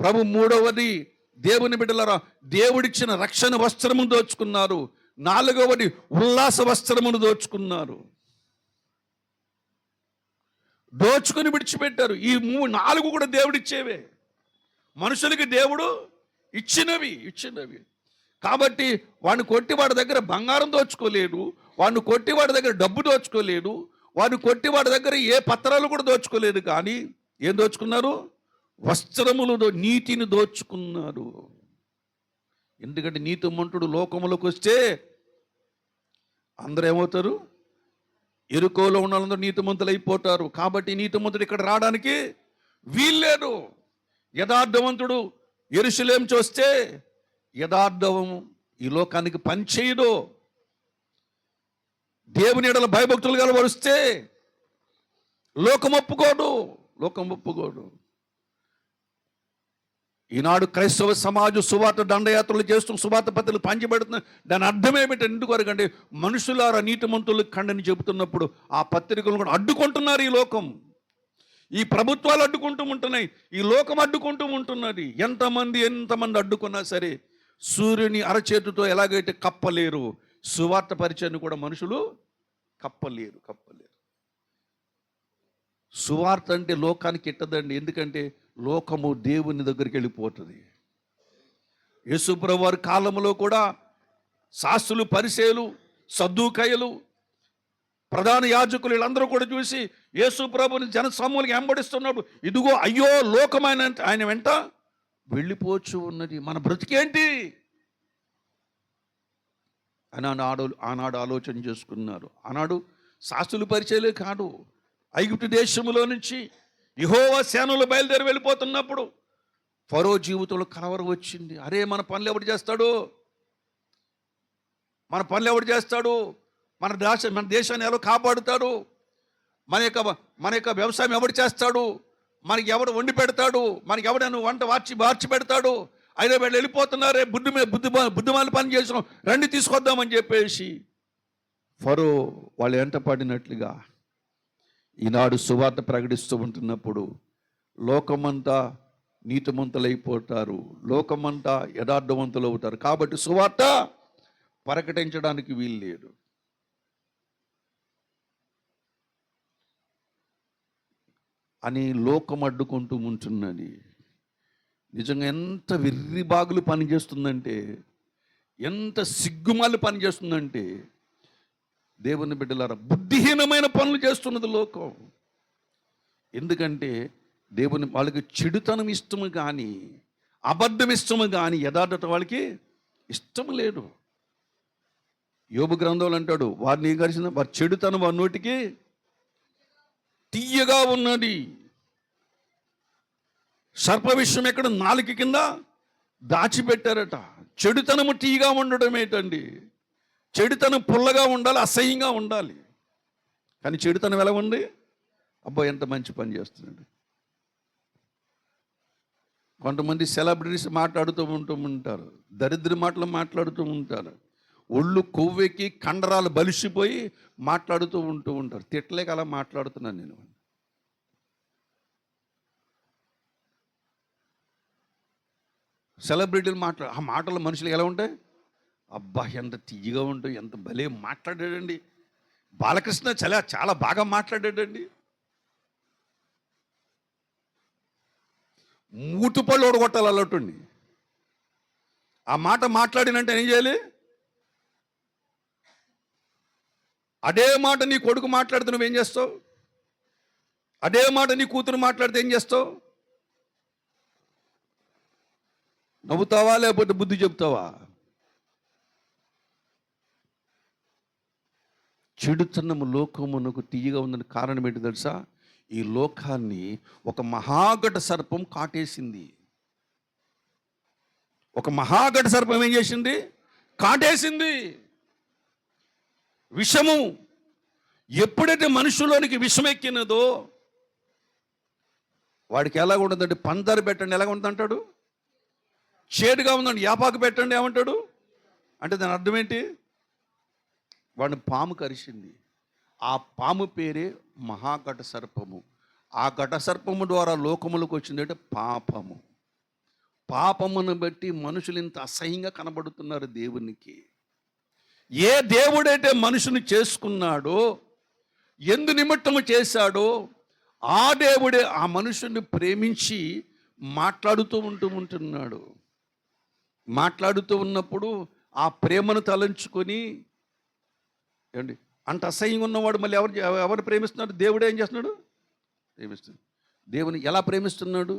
ప్రభు మూడవది దేవుని బిడ్డలారా దేవుడిచ్చిన రక్షణ వస్త్రము దోచుకున్నారు. నాలుగవది ఉల్లాస వస్త్రమును దోచుకున్నారు. దోచుకుని విడిచిపెట్టారు. ఈ నాలుగు కూడా దేవుడిచ్చేవే, మనుషులకి దేవుడు ఇచ్చినవి. కాబట్టి వాడిని కొట్టి వాడి దగ్గర బంగారం దోచుకోలేడు, వాడిని కొట్టి వాడి దగ్గర డబ్బు దోచుకోలేడు, వాడిని కొట్టి వాడి దగ్గర ఏ పత్రాలు కూడా దోచుకోలేదు. కానీ ఏం దోచుకున్నారు? వస్త్రములు, నీతిని దోచుకున్నారు. ఎందుకంటే నీతిమంతుడు లోకములకు వస్తే అందరూ ఏమవుతారు? ఎరుకోలో ఉన్న వాళ్ళందరూ నీతిమంతులు అయిపోతారు. కాబట్టి నీతిమంతుడు ఇక్కడ రావడానికి వీల్లేదు. యథార్థవంతుడు యెరూషలేము చూస్తే యథార్థం ఈ లోకానికి పనిచేయదు. దేవుని ఎడల భయభక్తులు గల వస్తే లోకం ఒప్పుకోడు. ఈనాడు క్రైస్తవ సమాజం సువార్త దండయాత్రలు చేస్తూ సువార్త పత్రికలు పంచిపెడుతున్నారు. దాని అర్థం ఏమిటంటే, ఎందుకొరకంటే మనుషులారా నీతిమంతులకు ఖండని చెబుతున్నప్పుడు ఆ పత్రికలు కూడా అడ్డుకుంటున్నారు. ఈ లోకం, ఈ ప్రభుత్వాలు అడ్డుకుంటూ ఉంటున్నాయి, ఈ లోకం అడ్డుకుంటూ ఉంటున్నది. ఎంతమంది అడ్డుకున్నా సరే సూర్యుని అరచేతితో ఎలాగైతే కప్పలేరు, సువార్త పరిచయాన్ని కూడా మనుషులు కప్పలేరు. సువార్త అంటే లోకానికి ఎట్టదండి. ఎందుకంటే లోకము దేవుని దగ్గరికి వెళ్ళిపోతుంది. యేసుప్రభు వారి కాలంలో కూడా శాస్త్రులు, పరిసయ్యులు, సద్దూకయ్యులు, ప్రధాన యాజకులు వీళ్ళందరూ కూడా చూసి యేసుప్రభుని జనసమూహానికి వెంబడిస్తున్నాడు. ఇదిగో అయ్యో లోకమైన ఆయన వెంట వెళ్ళిపోవచ్చు ఉన్నది, మన బ్రతికేంటి అని ఆనాడు ఆలోచన చేసుకున్నారు. ఆనాడు శాస్త్రులు పరిచయలే కాదు, ఐగుప్తు దేశములో నుంచి యెహోవా సేనలు బయలుదేరి వెళ్ళిపోతున్నప్పుడు ఫరో జీవితంలో కలవరం వచ్చింది. అరే మన పనులు ఎవడు చేస్తాడు? మన దేశాన్ని ఎవరు కాపాడుతాడు? మన యొక్క వ్యవసాయం ఎవడు చేస్తాడు? మనకి ఎవడు వండి పెడతాడు? మనకి ఎవడను వంట మార్చి పెడతాడు? అయినా వీళ్ళు వెళ్ళిపోతున్నారే, బుద్ధిమాలి పని చేసినాం, రండి తీసుకొద్దామని చెప్పేసి ఫరో వాళ్ళు వెంట పడినట్లుగా ఈనాడు సువార్త ప్రకటిస్తూ ఉంటున్నప్పుడు లోకమంతా నీతిమంతులైపోతారు, లోకమంతా యథార్థవంతులు అవుతారు. కాబట్టి సువార్త ప్రకటించడానికి వీలు లేదు. అని లోకం అడ్డుకుంటూ ఉంటున్నది. నిజంగా ఎంత విర్రిబాగులు పనిచేస్తుందంటే, ఎంత సిగ్గుమాలు పనిచేస్తుందంటే, దేవుని బిడ్డలారా బుద్ధిహీనమైన పనులు చేస్తున్నది లోకం. ఎందుకంటే వాళ్ళకి చెడుతనం ఇష్టము కానీ, అబద్ధం ఇష్టము కానీ యథార్థత వాళ్ళకి ఇష్టం లేదు. యోబు గ్రంథంలో అంటాడు, వారిని ఏం కలిసిన వారి చెడుతనం వారి నోటికి తీయగా ఉన్నది. సర్ప విషయం ఎక్కడ నాలుక కింద దాచిపెట్టారట. చెడుతనము తీయగా ఉండడం ఏంటండి? చెడుతనం పుల్లగా ఉండాలి, అసహ్యంగా ఉండాలి. కానీ చెడుతనం ఎలా ఉంది? అబ్బాయి ఎంత మంచి పని చేస్తున్నాడు. కొంతమంది సెలబ్రిటీస్ మాట్లాడుతూ ఉంటారు, దరిద్ర మాటలు మాట్లాడుతూ ఉంటారు, ఒళ్ళు కొవ్వెక్కి కండరాలు బలిసిపోయి మాట్లాడుతూ ఉంటారు. తిట్టలేక అలా మాట్లాడుతున్నాను నేను. సెలబ్రిటీలు ఆ మాటలు మనుషులు ఎలా ఉంటాయి? అబ్బా ఎంత తీయగా ఉంటాయి, ఎంత భలే మాట్లాడాడండి, బాలకృష్ణ చాలా బాగా మాట్లాడాడండి. మూటుపళ్ళు ఓడగొట్టాలి అలటుండి. ఆ మాట మాట్లాడినంటే ఏం చేయాలి? అదే మాట నీ కొడుకు మాట్లాడితే నువ్వేం చేస్తావు? అదే మాట నీ కూతురు మాట్లాడితే ఏం చేస్తావు? నవ్వుతావా లేకపోతే బుద్ధి చెప్తావా? చెడుతనము లోకమునకు తీయగా ఉందని కారణం ఏంటి తెలుసా? ఈ లోకాన్ని ఒక మహాఘట సర్పం కాటేసింది. ఒక మహాఘట సర్పం ఏం చేసింది? కాటేసింది. విషము ఎప్పుడైతే మనుషులోనికి విషం ఎక్కినదో వాడికి ఎలాగ ఉండదండి? పందరు పెట్టండి ఎలాగ ఉందంటాడు? చేడుగా ఉందండి. యాపాకు పెట్టండి ఏమంటాడు? అంటే దాని అర్థం ఏంటి? వాడిని పాము కరిచింది. ఆ పాము పేరే మహాఘట సర్పము. ఆ ఘట సర్పము ద్వారా లోకములకు వచ్చింది అంటే పాపము. పాపమును బట్టి మనుషులు ఇంత అసహ్యంగా కనబడుతున్నారు దేవునికి. ఏ దేవుడైతే మనుషుని చేసుకున్నాడో, ఎందు నిమిత్తము చేశాడో, ఆ దేవుడే ఆ మనుషుని ప్రేమించి మాట్లాడుతూ ఉంటున్నాడు. మాట్లాడుతూ ఉన్నప్పుడు ఆ ప్రేమను తలంచుకొని, ఏమండి, అంత అసహ్యంగా ఉన్నవాడు మళ్ళీ ఎవరు ప్రేమిస్తున్నాడు? దేవుడే ఏం చేస్తున్నాడు? ప్రేమిస్తున్నాడు. దేవుని ఎలా ప్రేమిస్తున్నాడు?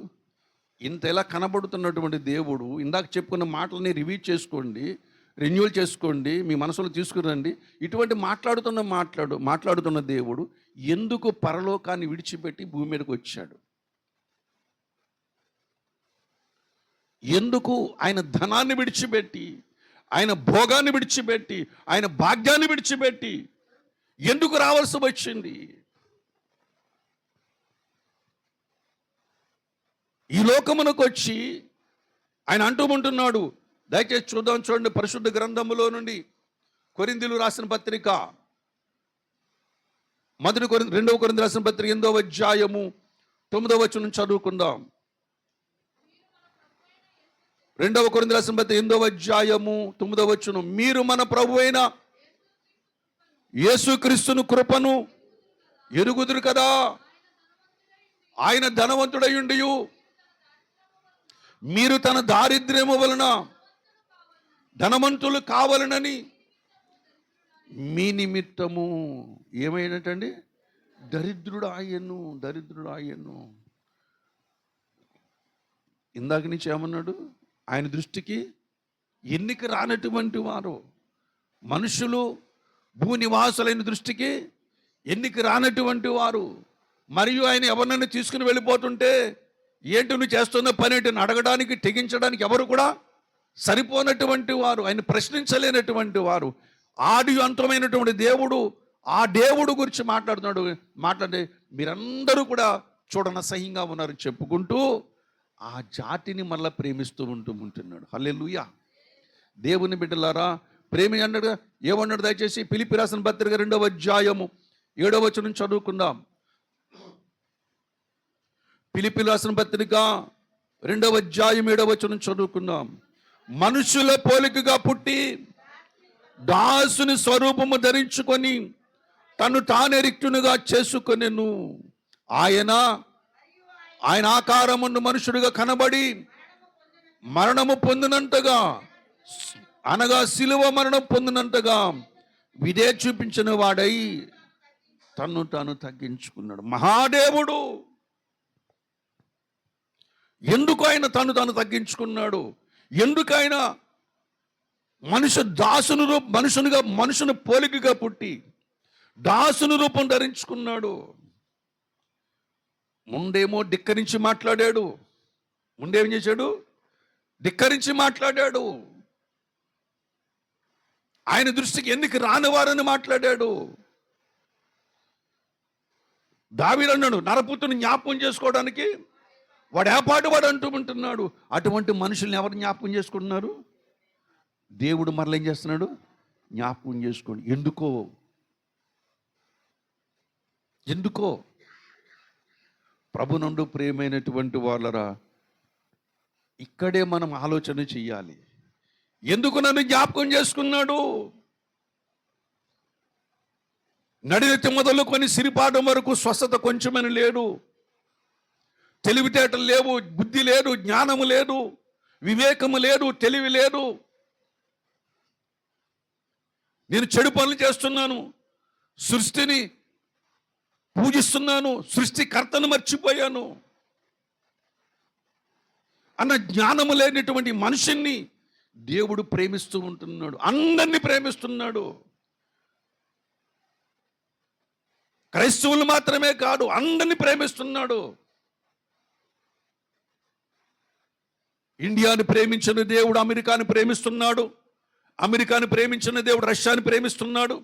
ఇంత ఎలా కనబడుతున్నటువంటి దేవుడు, ఇందాక చెప్పుకున్న మాటలని రివ్యూ చేసుకోండి, రెన్యూవల్ చేసుకోండి, మీ మనసులో తీసుకురండి. ఇటువంటి మాట్లాడుతున్న దేవుడు ఎందుకు పరలోకాన్ని విడిచిపెట్టి భూమి మీదకి వచ్చాడు? ఎందుకు ఆయన ధనాన్ని విడిచిపెట్టి, ఆయన భోగాన్ని విడిచిపెట్టి, ఆయన భాగ్యాన్ని విడిచిపెట్టి ఎందుకు రావాల్సి వచ్చింది? ఈ లోకమునకు వచ్చి ఆయన అంటూ దయచేసి చూడండి, పరిశుద్ధ గ్రంథములో నుండి కొరింథీయులు రాసిన పత్రిక 2వ కొరింథీ రాసిన పత్రిక 8వ అధ్యాయము 9వ వచనం చదువుకుందాం. 2వ కొరింథీ రాసిన పత్రిక 8వ అధ్యాయము 9వ వచనం, మీరు మన ప్రభువైన యేసుక్రీస్తును కృపను ఎరుగుదురు కదా, ఆయన ధనవంతుడయుండి మీరు తన దారిద్ర్యము వలన ధనవంతులు కావాలనని మీ నిమిత్తము ఏమైనటండి? దరిద్రుడు ఆయన్ను. ఇందాక నుంచి ఏమన్నాడు? ఆయన దృష్టికి ఎన్నిక రానటువంటి వారు మనుషులు, భూనివాసులైన దృష్టికి ఎన్నిక రానటువంటి వారు. మరియు ఆయన ఎవరినైనా తీసుకుని వెళ్ళిపోతుంటే, ఏంటి నువ్వు చేస్తున్న పని ఏంటి అడగడానికి, తెగించడానికి ఎవరు కూడా సరిపోనటువంటి వారు, ఆయన ప్రశ్నించలేనటువంటి వారు. ఆది అంతమైనటువంటి దేవుడు, ఆ దేవుడు గురించి మాట్లాడే మీరందరూ కూడా చూడనసహ్యంగా ఉన్నారని చెప్పుకుంటూ ఆ జాతిని మళ్ళీ ప్రేమిస్తూ ఉంటున్నాడు. హల్లెలూయా. దేవుని బిడ్డలారా, ప్రేమి అన్నాడు. ఏమన్నాడు? దయచేసి ఫిలిప్పీ రాసిన పత్రిక 2వ అధ్యాయము 7వ వచనం చదువుకుందాం. ఫిలిప్పీ రాసిన పత్రిక 2వ అధ్యాయం 7వ వచనం చదువుకుందాం. మనుషుల పోలికగా పుట్టి దాసుని స్వరూపము ధరించుకొని తను తానే రిక్తునిగా చేసుకొనెను. ఆయన ఆకారమును మనుషుడిగా కనబడి మరణము పొందినంతగా, అనగా శిలువ మరణం పొందినంతగా విధే చూపించిన వాడై తను తాను తగ్గించుకున్నాడు. మహాదేవుడు ఎందుకు ఆయన తను తాను తగ్గించుకున్నాడు? ఎందుకు ఆయన మనుషుని పోలికగా పుట్టి దాసుని రూపం ధరించుకున్నాడు. ముందేమో ధిక్కరించి మాట్లాడాడు. ముందేం చేశాడు? ధిక్కరించి మాట్లాడాడు. ఆయన దృష్టికి ఎందుకు రానివారని మాట్లాడాడు. దావీదు అన్నాడు, నరపుత్రుని జ్ఞాపకం చేసుకోవడానికి వాడు ఏపాటు వాడు ఉంటున్నాడు. అటువంటి మనుషుల్ని ఎవరు జ్ఞాపకం చేసుకుంటున్నారు? దేవుడు మరల ఏం చేస్తున్నాడు? జ్ఞాపకం చేసుకోండి. ఎందుకో ప్రభునందు ప్రియమైనటువంటి వాళ్ళరా, ఇక్కడే మనం ఆలోచన చెయ్యాలి. ఎందుకు నన్ను జ్ఞాపకం చేసుకున్నాడు? నడినెత్తి మొదలుకొని సిరిపాదం వరకు స్వస్థత కొంచెమని లేదు, తెలివితేటలు లేవు, బుద్ధి లేదు, జ్ఞానము లేదు, వివేకము లేదు, తెలివి లేదు. నేను చెడు పనులు చేస్తున్నాను, సృష్టిని పూజిస్తున్నాను, సృష్టికర్తను మర్చిపోయాను అన్న జ్ఞానము లేనటువంటి మనుషుణ్ణి దేవుడు ప్రేమిస్తూ ఉంటున్నాడు. అందరినీ ప్రేమిస్తున్నాడు. క్రైస్తవులు మాత్రమే కాదు, అందరినీ ప్రేమిస్తున్నాడు. ఇండియాని ప్రేమించిన దేవుడు అమెరికాని ప్రేమిస్తున్నాడు. అమెరికాని ప్రేమించిన దేవుడు రష్యాని ప్రేమిస్తున్నాడు.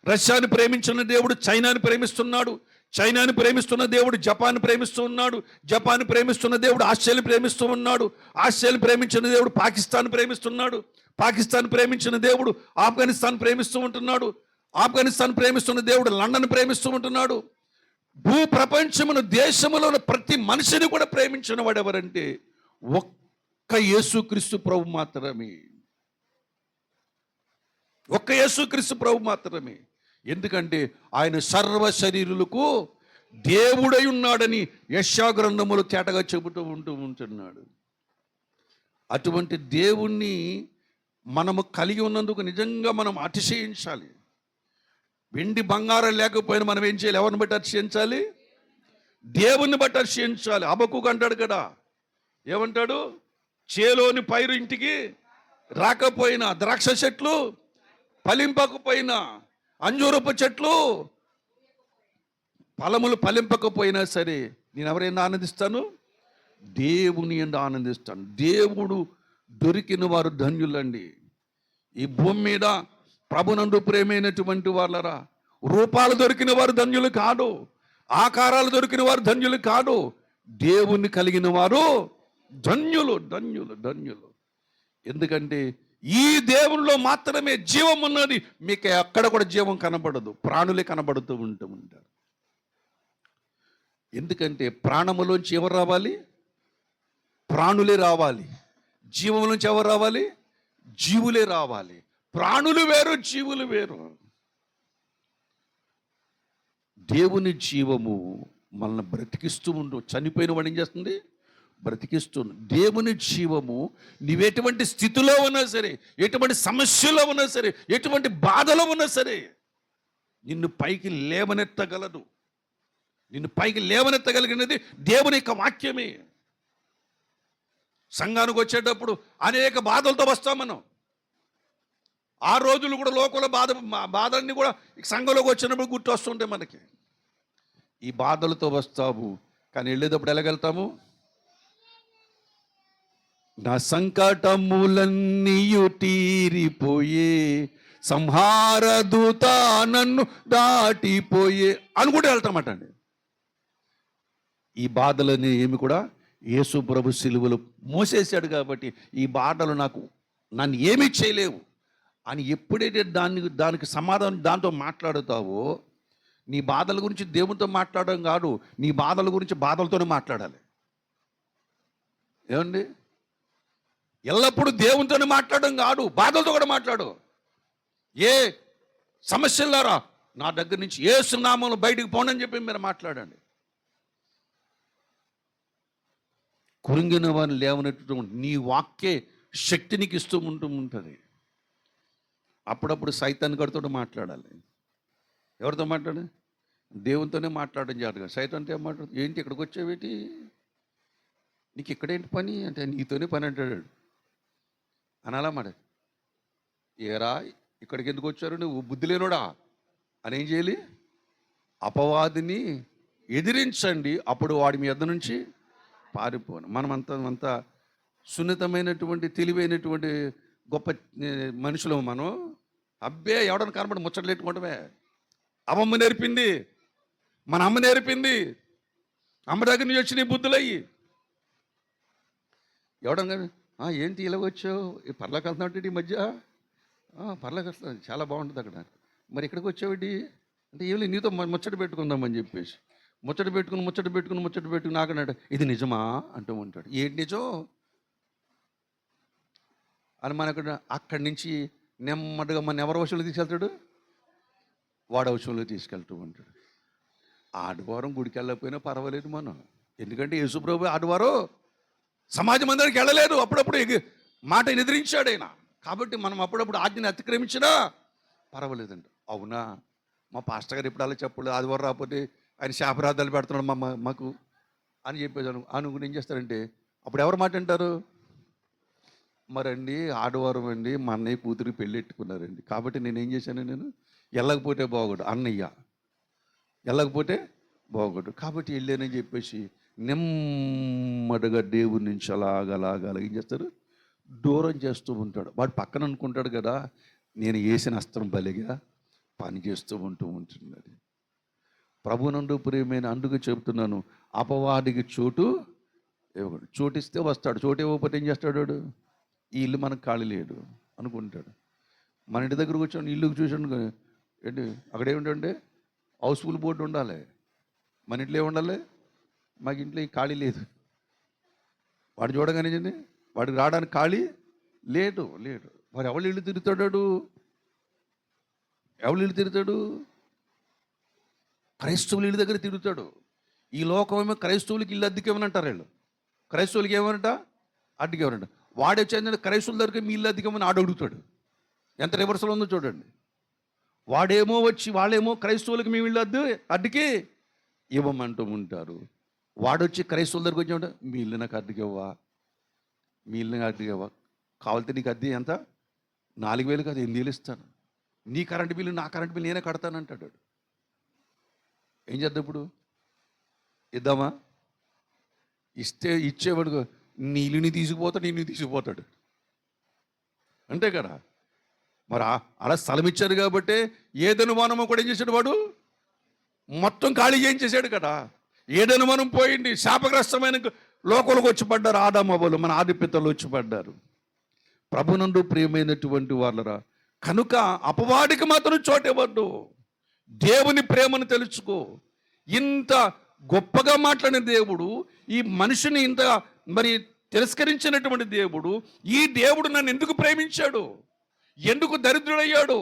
రష్యాని ప్రేమించిన దేవుడు చైనాని ప్రేమిస్తున్నాడు. చైనాని ప్రేమిస్తున్న దేవుడు జపాన్ ప్రేమిస్తూ ఉన్నాడు. జపాన్ ప్రేమిస్తున్న దేవుడు ఆస్ట్రేలియా ప్రేమిస్తూ ఉన్నాడు. ఆస్ట్రేలియా ప్రేమించిన దేవుడు పాకిస్తాన్ ప్రేమిస్తున్నాడు. పాకిస్తాన్ ప్రేమించిన దేవుడు ఆఫ్ఘనిస్తాన్ ప్రేమిస్తూ ఉంటున్నాడు. ఆఫ్ఘనిస్తాన్ ప్రేమిస్తున్న దేవుడు లండన్ ప్రేమిస్తూ ఉంటున్నాడు. భూ ప్రపంచమును దేశములో ప్రతి మనిషిని కూడా ప్రేమించిన వాడు ఎవరంటే ఒక్క యేసుక్రీస్తు ప్రభు మాత్రమే. ఒక్క యేసుక్రీస్తు ప్రభు మాత్రమే. ఎందుకంటే ఆయన సర్వ శరీరులకు దేవుడై ఉన్నాడని యెషయా గ్రంథములో తేటగా చెబుతూ ఉంటున్నాడు. అటువంటి దేవుణ్ణి మనము కలిగి ఉన్నందుకు నిజంగా మనం అతిశయించాలి. వెండి బంగారం లేకపోయినా మనం ఏం చేయాలి? ఎవరిని బట్టి అతిశయించాలి? దేవుణ్ణి బట్టి అతిశయించాలి. హబక్కూకు అంటాడు కదా, ఏమంటాడు? చేలోని పైరు ఇంటికి రాకపోయినా, ద్రాక్ష చెట్లు ఫలింపకపోయినా, అంజూరపు చెట్లు ఫలములు ఫలింపకపోయినా సరే నేను ఎవరైనా ఆనందిస్తాను? దేవుని యందు ఆనందిస్తాను. దేవుడు దొరికిన వారు ధన్యులండి. ఈ భూమి మీద ప్రభునందు ప్రేమైనటువంటి వాళ్ళరా, రూపాలు దొరికిన వారు ధన్యులు కాదు, ఆకారాలు దొరికిన వారు ధన్యులు కాదు, దేవుణ్ణి కలిగిన వారు ధన్యులు, ధన్యులు, ధన్యులు. ఎందుకంటే ఈ దేవునిలో మాత్రమే జీవం ఉన్నది. మీకు ఎక్కడ కూడా జీవం కనబడదు, ప్రాణులే కనబడుతూ ఉంటారు. ఎందుకంటే ప్రాణములోంచి ఎవరు రావాలి? ప్రాణులే రావాలి. జీవంలోంచి ఎవరు రావాలి? జీవులే రావాలి. ప్రాణులు వేరు, జీవులు వేరు. దేవుని జీవము మనల్ని బ్రతికిస్తూ ఉండు. చనిపోయిన వాడు ఏం చేస్తుంది? బ్రతికిస్తుంది. దేవుని జీవము నీవెటువంటి స్థితిలో ఉన్నా సరే, ఎటువంటి సమస్యలో ఉన్నా సరే, ఎటువంటి బాధలో ఉన్నా సరే నిన్ను పైకి లేవనెత్తగలదు. నిన్ను పైకి లేవనెత్తగలిగినది దేవుని యొక్క వాక్యమే. సంఘానికి వచ్చేటప్పుడు అనేక బాధలతో వస్తాం మనం. ఆ రోజులు కూడా లోకంలో బాధలన్నీ కూడా సంఘంలోకి వచ్చినప్పుడు గుర్తు వస్తుంటాయి మనకి. ఈ బాధలతో వస్తాము, కానీ వెళ్ళేటప్పుడు ఎలాగెళ్తాము? నా సంకటములన్నీయు తీరిపోయే, సంహార దూత నన్ను దాటిపోయే అనుకుంటూ వెళ్తామటండి. ఈ బాధలని ఏమి కూడా యేసు ప్రభు సిలువలో మోసేశాడు కాబట్టి ఈ బాధలు నన్ను ఏమీ చేయలేవు అని ఎప్పుడైతే దానికి సమాధానం దాంతో మాట్లాడుతావో, నీ బాధల గురించి దేవునితో మాట్లాడడం కాదు, నీ బాధల గురించి బాధలతోనే మాట్లాడాలి. ఏమండి? ఎల్లప్పుడూ దేవునితోనే మాట్లాడడం కాదు, బాధలతో కూడా మాట్లాడు. ఏ సమస్యలారా నా దగ్గర నుంచి యేసు నామములో బయటికి పోనని చెప్పి మీరు మాట్లాడండి. కురింగిన వారిని లేవనెత్తు నీ వాక్యే శక్తి నీకు ఇస్తూ ఉంటుంది. అప్పుడప్పుడు సైతాన్ గడితో మాట్లాడాలి. ఎవరితో మాట్లాడాలి? దేవునితోనే మాట్లాడడం జాగ్రత్తగా. సైతాన్తో ఏం మాట్లాడు? ఏంటి ఇక్కడికి వచ్చావేటి, నీకు ఇక్కడేంటి పని అంటే, నీతోనే పని అంటాడు అనాలా మాట. ఏరా ఇక్కడికి ఎందుకు వచ్చారు, నువ్వు బుద్ధి లేనోడా అని ఏం చేయాలి? అపవాదిని ఎదిరించండి, అప్పుడు వాడి మీ యొద్ద నుంచి పారిపోను. మనమంతా సున్నితమైనటువంటి తెలివైనటువంటి గొప్ప మనుషులు మనం. అబ్బే ఎవడని కనబడి ముచ్చట్లేట్టుకోవటమే. అమ్మమ్మ నేర్పింది, మన అమ్మ నేర్పింది. అమ్మ దగ్గర నుంచి వచ్చి నీ బుద్ధులయ్యి ఎవడన్నా ఏంటి ఇలా వచ్చావు, పర్లోకి వెళ్తున్నావు ఈ మధ్య? పర్లోకి వస్తుంది, చాలా బాగుంటుంది అక్కడ. మరి ఇక్కడికి వచ్చావుటి అంటే ఏమి నీతో ముచ్చట పెట్టుకుందామని చెప్పేసి ముచ్చట పెట్టుకుని నాకన్నాడు, ఇది నిజమా అంటూ ఉంటాడు. ఏంటి నిజం అని మనకు అక్కడి నుంచి నెమ్మదిగా మన ఎవరి వశంలో తీసుకెళ్తాడు? వాడి వశంలో తీసుకెళ్తూ ఉంటాడు. ఆదివారం గుడికి వెళ్ళకపోయినా పర్వాలేదు మనం, ఎందుకంటే యేసుప్రభు ఆదివారం సమాజ మందిరానికి వెళ్ళలేదు, అప్పుడప్పుడు మాట ఎదిరించాడు ఆయన. కాబట్టి మనం అప్పుడప్పుడు ఆజ్ఞని అతిక్రమించినా పర్వాలేదండి. అవునా, మా పాస్టర్ గారు ఇప్పుడు అలా చెప్పలేదు, ఆదివారం రాకపోతే ఆయన శాపరాధాలు పెడుతున్నాడు మాకు అని చెప్పేసాను. అనుకుని ఏం చేస్తారంటే అప్పుడు ఎవరు మాట అంటారు? మరండి ఆదివారం అండి మా అన్నయ్య కూతురికి పెళ్ళెట్టుకున్నారండి, కాబట్టి నేనేం చేశాను, నేను వెళ్ళకపోతే బాగోడు, అన్నయ్య వెళ్ళకపోతే బాగోడు కాబట్టి వెళ్ళానని చెప్పేసి నెమ్మదిగా దేవుడి నుంచి అలాగ ఏం చేస్తారు, దూరం చేస్తూ ఉంటాడు. వాడు పక్కన అనుకుంటాడు కదా, నేను వేసిన అస్త్రం బలిగా పని చేస్తూ ఉంటున్నది. ప్రభునందు ప్రియమైన, అందుకు చెబుతున్నాను, అపవాదికి చోటు ఇవ్వడు. చోటిస్తే వస్తాడు, చోటు ఇవ్వకపోతే ఏం చేస్తాడు? ఈ ఇల్లు మనకు ఖాళీ లేదు అనుకుంటాడు. మన ఇంటి దగ్గర కూర్చొని ఇల్లుకి చూసాను ఏంటి, అక్కడ ఏమిటంటే హౌస్ఫుల్ బోర్డు ఉండాలి, మన ఇంట్లో ఏముండాలి? మాకు ఇంట్లో ఖాళీ లేదు. వాడు చూడగానే వాడికి రావడానికి ఖాళీ లేదు. మరి ఎవరి ఇల్లు తిరుగుతాడు? క్రైస్తవుల ఇల్లు దగ్గర తిరుగుతాడు. ఈ లోకమేమో క్రైస్తవులకి ఇల్లు అద్దెకేమని వీళ్ళు, క్రైస్తవులకి ఏమనంట అద్దెకేమనంట. వాడే చెందిన క్రైస్తవుల దగ్గర మీ ఇల్లు అద్దెకేమని అడుగుతాడు. ఎంత రివర్సల్ ఉందో చూడండి. వాడేమో వచ్చి వాళ్ళేమో క్రైస్తవులకి మీ ఇల్లు అద్దెకి ఇవ్వమంటూ ఉంటారు. వాడొచ్చి క్రైస్తవుల దగ్గరకు వచ్చి ఉంటాడు, మీ ఇల్లు నాకు అద్దెకివ్వా, కావాలితే నీకు అద్దె ఎంత? 4,000 కాదు 8,000 ఇస్తాను, నీ కరెంటు బిల్లు నా కరెంటు బిల్లు నేనే కడతానంటాడు. ఏం చేద్దాం ఇప్పుడు? ఇద్దామా? ఇచ్చేవాడు నీళ్ళని తీసుకుపోతాడు, నిన్ను తీసుకుపోతాడు, అంతే కదా. మరి అలా స్థలం ఇచ్చారు కాబట్టి ఏదైనా మనము కూడా ఏం చేశాడు, వాడు మొత్తం ఖాళీ చేయించేశాడు కదా. ఏదైనా మనం పోయింది, శాపగ్రస్తమైన లోకంలోకి వచ్చి పడ్డారు ఆదామవ్వలు, మన ఆదిపితలు వచ్చి పడ్డారు. ప్రభునందు ప్రియమైనటువంటి వాళ్ళరా, కనుక అపవాదికి మాత్రం చోటివ్వద్దు. దేవుని ప్రేమను తెలుసుకో. ఇంత గొప్పగా మాట్లాడిన దేవుడు, ఈ మనిషిని ఇంత తిరస్కరించినటువంటి దేవుడు, ఈ దేవుడు నన్ను ఎందుకు ప్రేమించాడు, ఎందుకు దరిద్రుడయ్యాడు,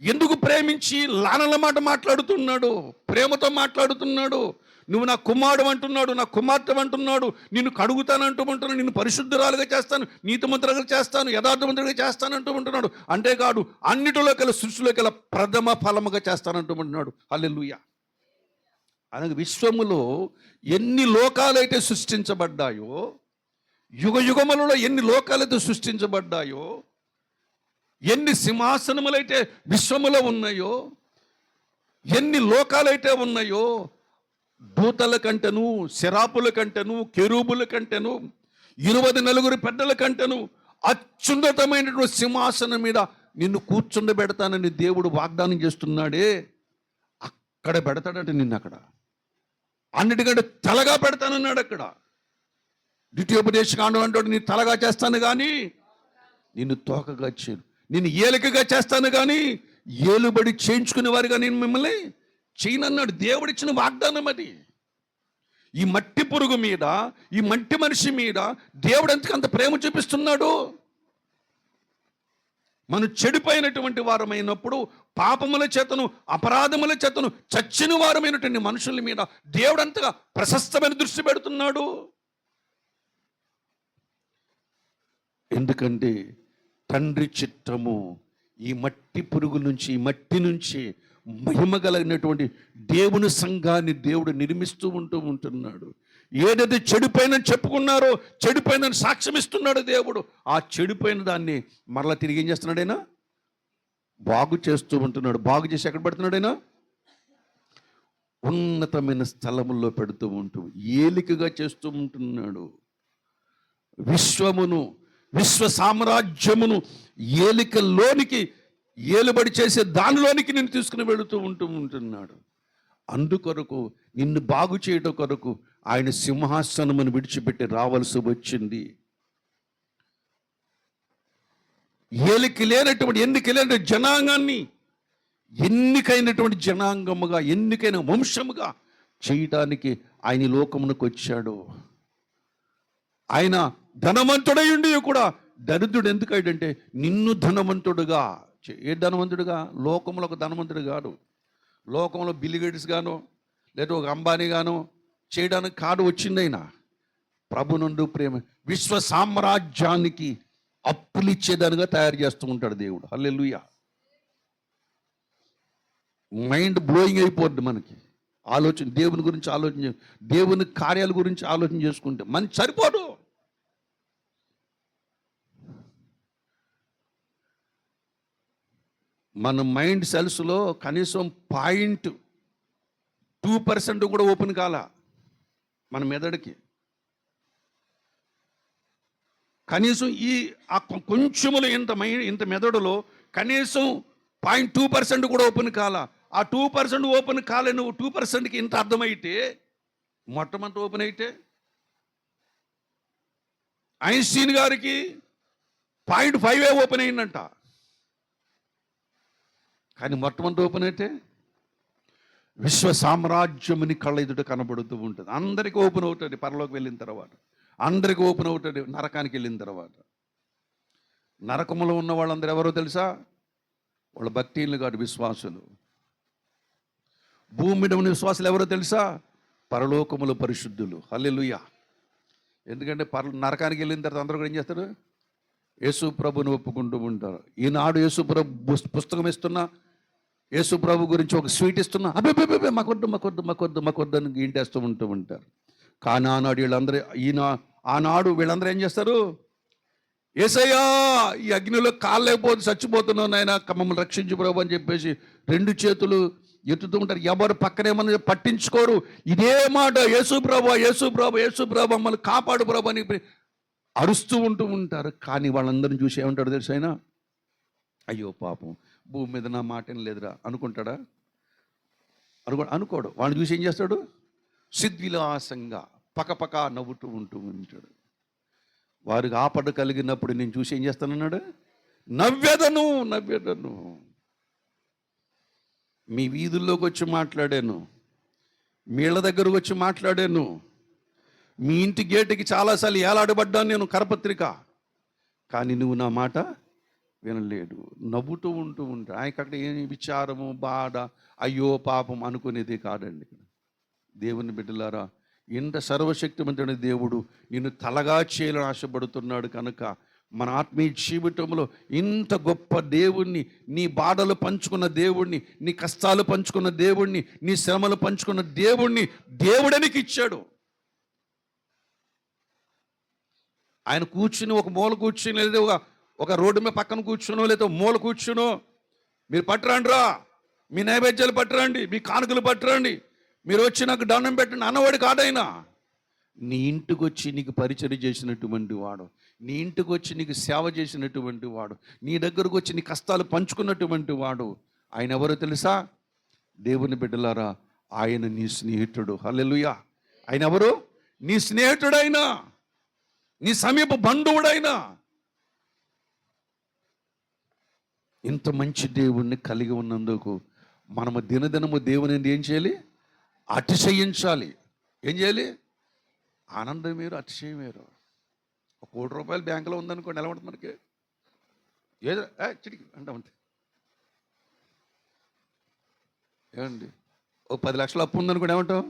ఎందుకు ప్రేమించి లానల మాట మాట్లాడుతున్నాడు, ప్రేమతో మాట్లాడుతున్నాడు. నువ్వు నా కుమారుడు అంటున్నాడు, నా కుమార్తె అంటున్నాడు, నిన్ను కడుగుతానంటూ ఉంటున్నాడు, నిన్ను పరిశుద్ధురాలుగా చేస్తాను, నీతిమంతులుగా చేస్తాను, యథార్థవంతులుగా చేస్తానంటూ ఉంటున్నాడు. అంతేకాదు అన్నిటిలోకెల్లా సృష్టిలోకెల్లా ప్రథమ ఫలముగా చేస్తానంటూ ఉంటున్నాడు. హల్లెలూయా. అనగా విశ్వములో ఎన్ని లోకాలైతే సృష్టించబడ్డాయో, యుగములలో ఎన్ని లోకాలైతే సృష్టించబడ్డాయో, ఎన్ని సింహాసనములైతే విశ్వములో ఉన్నాయో, ఎన్ని లోకాలైతే ఉన్నాయో, దూతల కంటెను, శరాపుల కంటెను, కెరూబుల కంటెను, 24 పెద్దల కంటెను అత్యున్నతమైనటువంటి సింహాసనం మీద నిన్ను కూర్చుండబెడతానని దేవుడు వాగ్దానం చేస్తున్నాడే, అక్కడ పెడతాడంటే నిన్ను అక్కడ అన్నిటికంటే తలగా పెడతానన్నాడు. అక్కడ ద్వితీయోపదేశకాండం అంటాడు, నీ తలగా చేస్తాను కానీ నిన్ను తోకగా చేయను, నిన్ను ఏలికగా చేస్తాను కానీ ఏలుబడి చేయించుకునే వారిగా నేను మిమ్మల్ని చేయనన్నాడు. దేవుడిచ్చిన వాగ్దానం అది. ఈ మట్టి పురుగు మీద, ఈ మట్టి మనిషి మీద దేవుడు అంత ప్రేమ చూపిస్తున్నాడు. మనం చెడిపోయినటువంటి వారమైనప్పుడు, పాపముల చేతను అపరాధముల చేతను చచ్చిన వారమైనటువంటి మనుషుల మీద దేవుడు అంతగా ప్రశస్తమైన దృష్టి పెడుతున్నాడు. ఎందుకంటే తండ్రి చిత్తము ఈ మట్టి పురుగు నుంచి, ఈ మట్టి నుంచి మహిమ కలిగినటువంటి దేవుని సంఘాన్ని దేవుడు నిర్మిస్తూ ఉంటున్నాడు. ఏదైతే చెడిపోయిందని చెప్పుకున్నారో చెడిపోయిందని సాక్ష్యం ఇస్తున్నాడు దేవుడు. ఆ చెడిపోయిన దాన్ని మరలా తిరిగి ఏం చేస్తున్నాడైనా బాగు చేస్తూ ఉంటున్నాడు. బాగు చేసి ఎక్కడ పెడుతున్నాడైనా ఉన్నతమైన స్థలముల్లో పెడుతూ ఉంటూ ఏలికగా చేస్తూ ఉంటున్నాడు. విశ్వ సామ్రాజ్యమును ఏలికలోనికి ఏలుబడి చేసే దానిలోనికి నేను తీసుకుని వెళుతూ ఉంటున్నాడు. అందుకొరకు నిన్ను బాగు చేయడం కొరకు ఆయన సింహాసనమును విడిచిపెట్టి రావాల్సి వచ్చింది. ఎన్నిక లేనటువంటి జనాంగాన్ని ఎన్నికైనటువంటి జనాంగముగా, ఎన్నికైన వంశముగా చేయటానికి ఆయన లోకమునకు వచ్చాడు. ఆయన ధనవంతుడై ఉండి కూడా దరిద్రుడు ఎందుకు అయ్యాడంటే నిన్ను ధనవంతుడుగా, ఏ ధనవంతుడుగా, లోకంలో ఒక ధనవంతుడు కాదు, లోకంలో బిల్ గేట్స్ గాను లేదా ఒక అంబానీ గాను చేయడానికి కాదు వచ్చింది. ఆయన ప్రభు నుండి ప్రేమ విశ్వ సామ్రాజ్యానికి అప్పులు ఇచ్చేదానిగా తయారు చేస్తూ ఉంటాడు దేవుడు. హల్లెలూయా. మైండ్ బ్లోయింగ్ అయిపోద్ది మనకి ఆలోచన, దేవుని గురించి ఆలోచన, దేవుని కార్యాల గురించి ఆలోచన చేసుకుంటే మనకి సరిపోదు. మన మైండ్ సెల్స్లో కనీసం 0.2% కూడా ఓపెన్ కాల మన మెదడుకి. కనీసం కొంచెములో ఇంత మెదడులో కనీసం 0.2% కూడా ఓపెన్ కాల. ఆ 2% ఓపెన్ కాలే. నువ్వు 2%కి ఇంత అర్థమైతే మొట్టమొదటి ఓపెన్ అయితే ఐన్స్టీన్ గారికి 0.5 ఓపెన్ అయిందంట. కానీ మొట్టమొదటి ఓపెన్ అయితే విశ్వ సామ్రాజ్యముని కళ్ళ ఎదుట కనబడుతూ ఉంటుంది. అందరికీ ఓపెన్ అవుతుంది పరలోకి వెళ్ళిన తర్వాత, అందరికీ ఓపెన్ అవుతుంది నరకానికి వెళ్ళిన తర్వాత. నరకములో ఉన్న వాళ్ళందరూ ఎవరో తెలుసా? వాళ్ళ భక్తిహీనులు కాదు, విశ్వాసులు. భూమి మీద ఉన్న విశ్వాసులు ఎవరో తెలుసా? పరలోకముల పరిశుద్ధులు. హల్లెలూయా. ఎందుకంటే నరకానికి వెళ్ళిన తర్వాత అందరూ కూడా ఏం చేస్తారు? యేసు ప్రభుని ఒప్పుకుంటూ ఉంటారు. ఈనాడు యేసు ప్రభు పుస్తకం ఇస్తున్నా, యేసు ప్రభు గురించి ఒక స్వీట్ ఇస్తున్నా, అబ్బే మాకొద్దు అని గీంటేస్తూ ఉంటారు. కానీ ఆనాడు వీళ్ళందరూ ఆనాడు వీళ్ళందరూ ఏం చేస్తారు? యేసయ్యా ఈ అగ్నిలో కాలేకపోతే చచ్చిపోతున్నాను నాయన, మమ్మల్ని రక్షించు ప్రభు అని చెప్పేసి 2 చేతులు ఎత్తుతూ ఉంటారు. ఎవరు పక్కనేమన్నా పట్టించుకోరు. ఇదే మాట యేసు ప్రభు మమ్మల్ని కాపాడు ప్రభు అని అరుస్తూ ఉంటారు. కానీ వాళ్ళందరిని చూసి ఏమంటాడు తెలుసు? ఆయన అయ్యో పాపం భూమి మీద నా మాట ఏం లేదురా అనుకుంటాడా? అనుకోడు. వాళ్ళని చూసి ఏం చేస్తాడు? సిద్విలాసంగా పకపక నవ్వుతూ ఉంటాడు. వారికి ఆపద కలిగినప్పుడు నేను చూసి ఏం చేస్తానన్నాడు? నవ్వెదను. మీ వీధుల్లోకి వచ్చి మాట్లాడాను, మీ ఇళ్ళ దగ్గరకు వచ్చి మాట్లాడాను, మీ ఇంటి గేటుకి చాలాసార్లు ఏలాడబడ్డాను నేను కరపత్రిక. కానీ నువ్వు నా మాట వినలేడు. నవ్వుతూ ఉంటా. ఆయనకి అక్కడ ఏమి విచారము, బాధ, అయ్యో పాపం అనుకునేది కాదండి. దేవుని బిడ్డలారా, ఇంత సర్వశక్తిమంతుడైన దేవుడు నిన్ను తలగా చేయాలని ఆశపడుతున్నాడు. కనుక మన ఆత్మీయ జీవితంలో ఇంత గొప్ప దేవుణ్ణి, నీ బాధలు పంచుకున్న దేవుణ్ణి, నీ కష్టాలు పంచుకున్న దేవుణ్ణి, నీ శ్రమలు పంచుకున్న దేవుణ్ణి దేవుడానికి ఇచ్చాడు. ఆయన కూర్చుని ఒక మూల కూర్చుని, లేదా ఒక రోడ్డు మీద పక్కన కూర్చునో, లేదా మూల కూర్చునో, మీరు పట్టరండిరా, మీ నైవేద్యాలు పట్టరండి, మీ కానుకలు పట్టరండి, మీరు వచ్చి నాకు దండం పెట్టండి అన్నవాడు కాడైనా. నీ ఇంటికి వచ్చి నీకు పరిచయం చేసినటువంటి వాడు, నీ ఇంటికి వచ్చి నీకు సేవ చేసినటువంటి వాడు, నీ దగ్గరకు వచ్చి నీ కష్టాలు పంచుకున్నటువంటి వాడు ఆయన ఎవరో తెలుసా? దేవుని బిడ్డలారా, ఆయన నీ స్నేహితుడు. హల్లెలూయా. ఆయన ఎవరు? నీ స్నేహితుడైనా, నీ సమీప బంధువుడైనా. ఇంత మంచి దేవుణ్ణి కలిగి ఉన్నందుకు మనము దినదినము దేవుని ఏం చేయాలి? అతిశయించాలి. ఏం చేయాలి? ఆనందం వేరు, అతిశయం వేరు. ₹1 కోటి బ్యాంకులో ఉందనుకోండి, ఎలా ఉంటుంది మనకి? ఏదో చిటికి అంటామంతే. ఏమండి, 10 లక్షలు అప్పు ఉందనుకోండి, ఏమంటాం?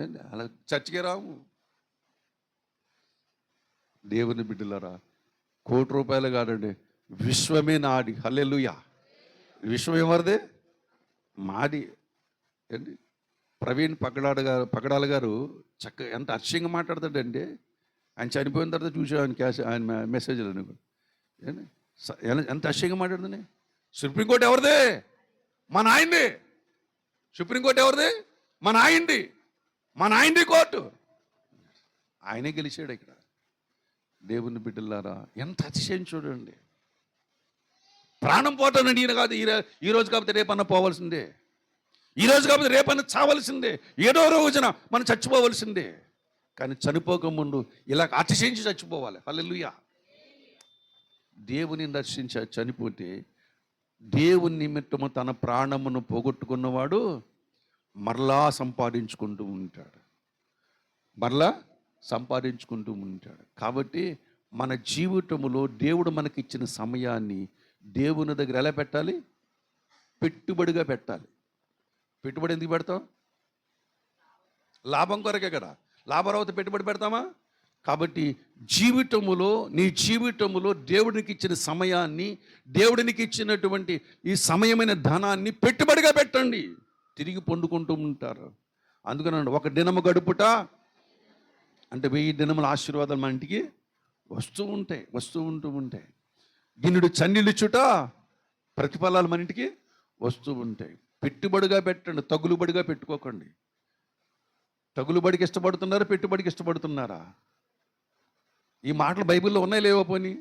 ఏంటి అలా చర్చికే రాము. దేవుని బిడ్డలారా, ₹1 కోటి కాదండి, విశ్వమే నాది. హల్లెలూయా. విశ్వం ఎవరిదే? మాది. ఏంటి ప్రవీణ్ పగడాల గారు ఎంత అర్షంగా మాట్లాడతాడంటే, ఆయన చనిపోయిన తర్వాత చూసాను ఆయన మెసేజ్లు ఎంత అర్షంగా మాట్లాడుతుంది. సుప్రీంకోర్టు ఎవరిదే? మన ఆయనది. సుప్రీంకోర్టు ఎవరిది? మన ఆయనది కోర్టు. ఆయనే గెలిచాడు ఇక్కడ. దేవుని బిడ్డలారా, ఎంత అతిశయం చూడండి. ప్రాణం పోతానండి ఈయన కాదు, ఈరోజు కాకపోతే రేపన్నా పోవాల్సిందే, ఈరోజు కాకపోతే రేపన్నా చావాల్సిందే, ఏదో రోజున మనం చచ్చిపోవలసిందే. కానీ చనిపోకముందు ఇలా అతిశయించి చచ్చిపోవాలి. హల్లెలూయా. దేవుని దర్శించి చనిపోతే దేవుని నిమిత్తము తన ప్రాణమును పోగొట్టుకున్నవాడు మరలా సంపాదించుకుంటూ ఉంటాడు. కాబట్టి మన జీవితంలో దేవుడు మనకిచ్చిన సమయాన్ని దేవుని దగ్గర ఎలా పెట్టాలి? పెట్టుబడిగా పెట్టాలి. పెట్టుబడి ఎందుకు పెడతాం? లాభం కొరకే కదా. లాభరావత పెట్టుబడి పెడతామా? కాబట్టి నీ జీవితంలో దేవుడికి ఇచ్చిన సమయాన్ని, దేవుడికి ఇచ్చినటువంటి ఈ సమయమైన ధనాన్ని పెట్టుబడిగా పెట్టండి. తిరిగి పొందుకుంటూ ఉంటారు. అందుకనండి, ఒక దినము గడుపుట అంటే 1000 దినముల ఆశీర్వాదాలు మన ఇంటికి వస్తూ ఉంటాయి. గిన్నెడు చన్నీళ్ళుచుట ప్రతిఫలాలు మన ఇంటికి వస్తూ ఉంటాయి. పెట్టుబడిగా పెట్టండి, తగులుబడిగా పెట్టుకోకండి. తగులుబడికి ఇష్టపడుతున్నారా? పెట్టుబడికి ఇష్టపడుతున్నారా? ఈ మాటలు బైబిల్లో ఉన్నాయా లేవో? పోనీ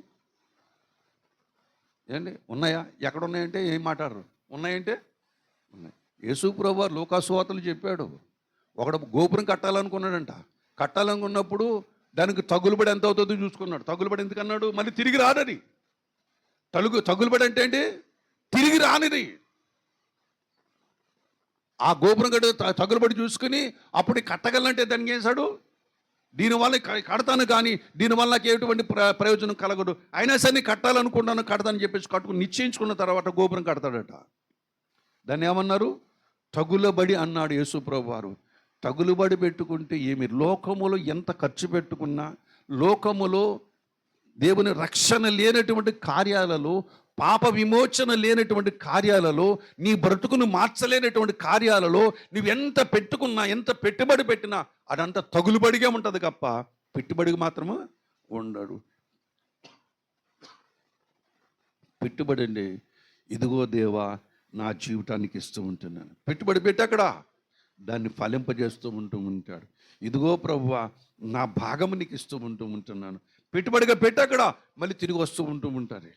ఏంటి ఉన్నాయా? ఎక్కడ ఉన్నాయంటే ఏం మాట్లాడరు. ఉన్నాయంటే ఉన్నాయి. యేసు ప్రభువు లోకాసువార్తలు చెప్పాడు. ఒకడు గోపురం కట్టాలనుకున్నాడంట. కట్టాలనుకున్నప్పుడు దానికి తగులుబడి ఎంత అవుతుందో చూసుకున్నాడు. తగులుబడి ఎందుకన్నాడు? మళ్ళీ తిరిగి రానది. తగులుబడి అంటే ఏంటి? తిరిగి రానిది. ఆ గోపురం తగులుబడి చూసుకుని అప్పుడు కట్టగలంటే దానికి చేశాడు, దీనివల్ల కడతాను కానీ దీనివల్ల నాకు ఎటువంటి ప్రయోజనం కలగదు, అయినా సరే కట్టాలనుకుంటాను, కడతానని చెప్పేసి కట్టుకుని నిశ్చయించుకున్న తర్వాత గోపురం కడతాడట. దాన్ని ఏమన్నారు? తగులుబడి అన్నాడు యేసు ప్రభువారు. తగులుబడి పెట్టుకుంటే ఏమి? లోకములో ఎంత ఖర్చు పెట్టుకున్నా, లోకములో దేవుని రక్షణ లేనటువంటి కార్యాలలో, పాప విమోచన లేనటువంటి కార్యాలలో, నీ బ్రతుకును మార్చలేనటువంటి కార్యాలలో నువ్వు ఎంత పెట్టుకున్నా, ఎంత పెట్టుబడి పెట్టినా అదంతా తగులుబడిగా ఉంటుంది తప్ప పెట్టుబడికి మాత్రమే ఉండడు. పెట్టుబడి అండి, ఇదిగో దేవా నా జీవితానికి ఇస్తూ ఉంటున్నాను. పెట్టుబడి పెట్టి అక్కడ దాన్ని ఫలింపజేస్తూ ఉంటాడు. ఇదిగో ప్రభువా నా భాగము నీకు ఇస్తూ ఉంటున్నాను. పెట్టుబడిగా పెట్టి అక్కడ మళ్ళీ తిరిగి వస్తూ ఉంటారు.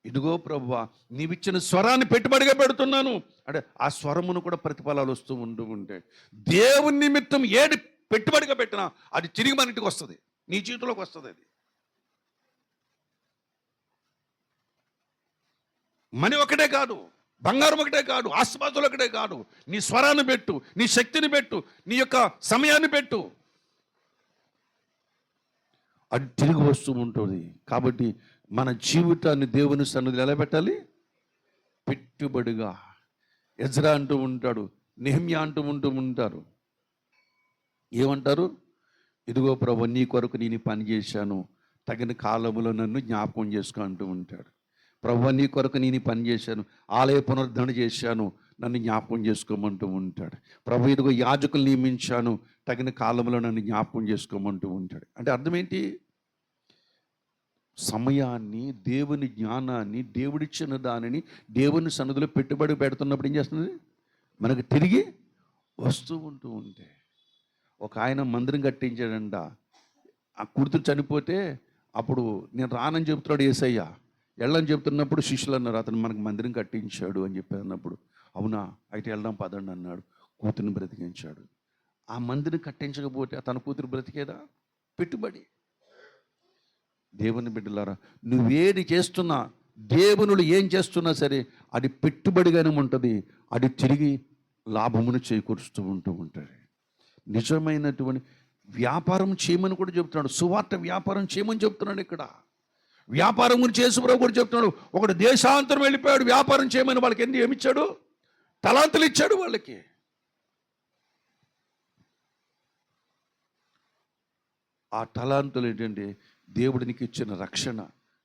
ఇదిగో ప్రభువా నీవిచ్చిన స్వరాన్ని పెట్టుబడిగా పెడుతున్నాను అంటే ఆ స్వరమును కూడా ప్రతిఫలాలు వస్తూ ఉంటాయి. దేవుని నిమిత్తం ఏది పెట్టుబడిగా పెట్టినా అది తిరిగి మన ఇంటికి వస్తుంది, నీ జీవితంలోకి వస్తుంది. అది మనీ ఒకటే కాదు, బంగారం ఒకటే కాదు, ఆస్తిపాస్తులు ఒకటే కాదు. నీ స్వరాన్ని పెట్టు, నీ శక్తిని పెట్టు, నీ యొక్క సమయాన్ని పెట్టు, అది తిరిగి వస్తూ ఉంటుంది. కాబట్టి మన జీవితాన్ని దేవుని సన్నిధిలో ఎలా పెట్టాలి? పెట్టుబడిగా. ఎజ్రా అంటూ ఉంటాడు, నెహెమ్యా అంటూ ఉంటారు. ఏమంటారు? ఇదిగో ప్రభు నీ కొరకు నేను పని చేశాను, తగిన కాలంలో నన్ను జ్ఞాపకం చేసుకో అంటూ ఉంటాడు. ప్రభు నీ కొరకు నేను పని చేశాను, ఆలయ పునరుద్ధరణ చేశాను, నన్ను జ్ఞాపకం చేసుకోమంటూ ఉంటాడు. ప్రభు ఇదిగో యాజకులు నియమించాను, తగిన కాలంలో నన్ను జ్ఞాపకం చేసుకోమంటూ ఉంటాడు. అంటే అర్థం ఏంటి? సమయాన్ని, దేవుని జ్ఞానాన్ని, దేవుడిచ్చిన దానిని దేవుని సన్నిధిలో పెట్టుబడి పెడుతున్నప్పుడు ఏం చేస్తుంది? మనకు తిరిగి వస్తూ ఉంటే. ఒక ఆయన మందిరం కట్టించాడంట. ఆ కూతురు చనిపోతే అప్పుడు నేను రానని చెప్తున్నాడు యేసయ్య, వెళ్ళని చెప్తున్నప్పుడు శిష్యులు అన్నారు అతను మనకు మందిరం కట్టించాడు అని చెప్పి అన్నప్పుడు, అవునా అయితే వెళ్దాం పదండి అన్నాడు. కూతురుని బ్రతికించాడు. ఆ మందిరం కట్టించకపోతే తన కూతురు బ్రతికేదా? పెట్టుబడి. దేవుని బిడ్డలారా, నువ్వేది చేస్తున్నా, దేవునులు ఏం చేస్తున్నా సరే అది పెట్టుబడిగానే ఉంటుంది, అది తిరిగి లాభమును చేకూరుస్తూ ఉంటుంది. నిజమైనటువంటి వ్యాపారం చేయమని కూడా చెప్తున్నాడు. సువార్త వ్యాపారం చేయమని చెప్తున్నాడు. ఇక్కడ వ్యాపారం గురించి యేసుప్రభువు కూడా చెప్తున్నాడు. ఒకడు దేశాంతరం వెళ్ళిపోయాడు, వ్యాపారం చేయమని వాళ్ళకి ఏమిచ్చాడు? తలాంతులు ఇచ్చాడు వాళ్ళకి. ఆ తలాంతులు ఏంటంటే దేవుడికి ఇచ్చిన రక్షణ,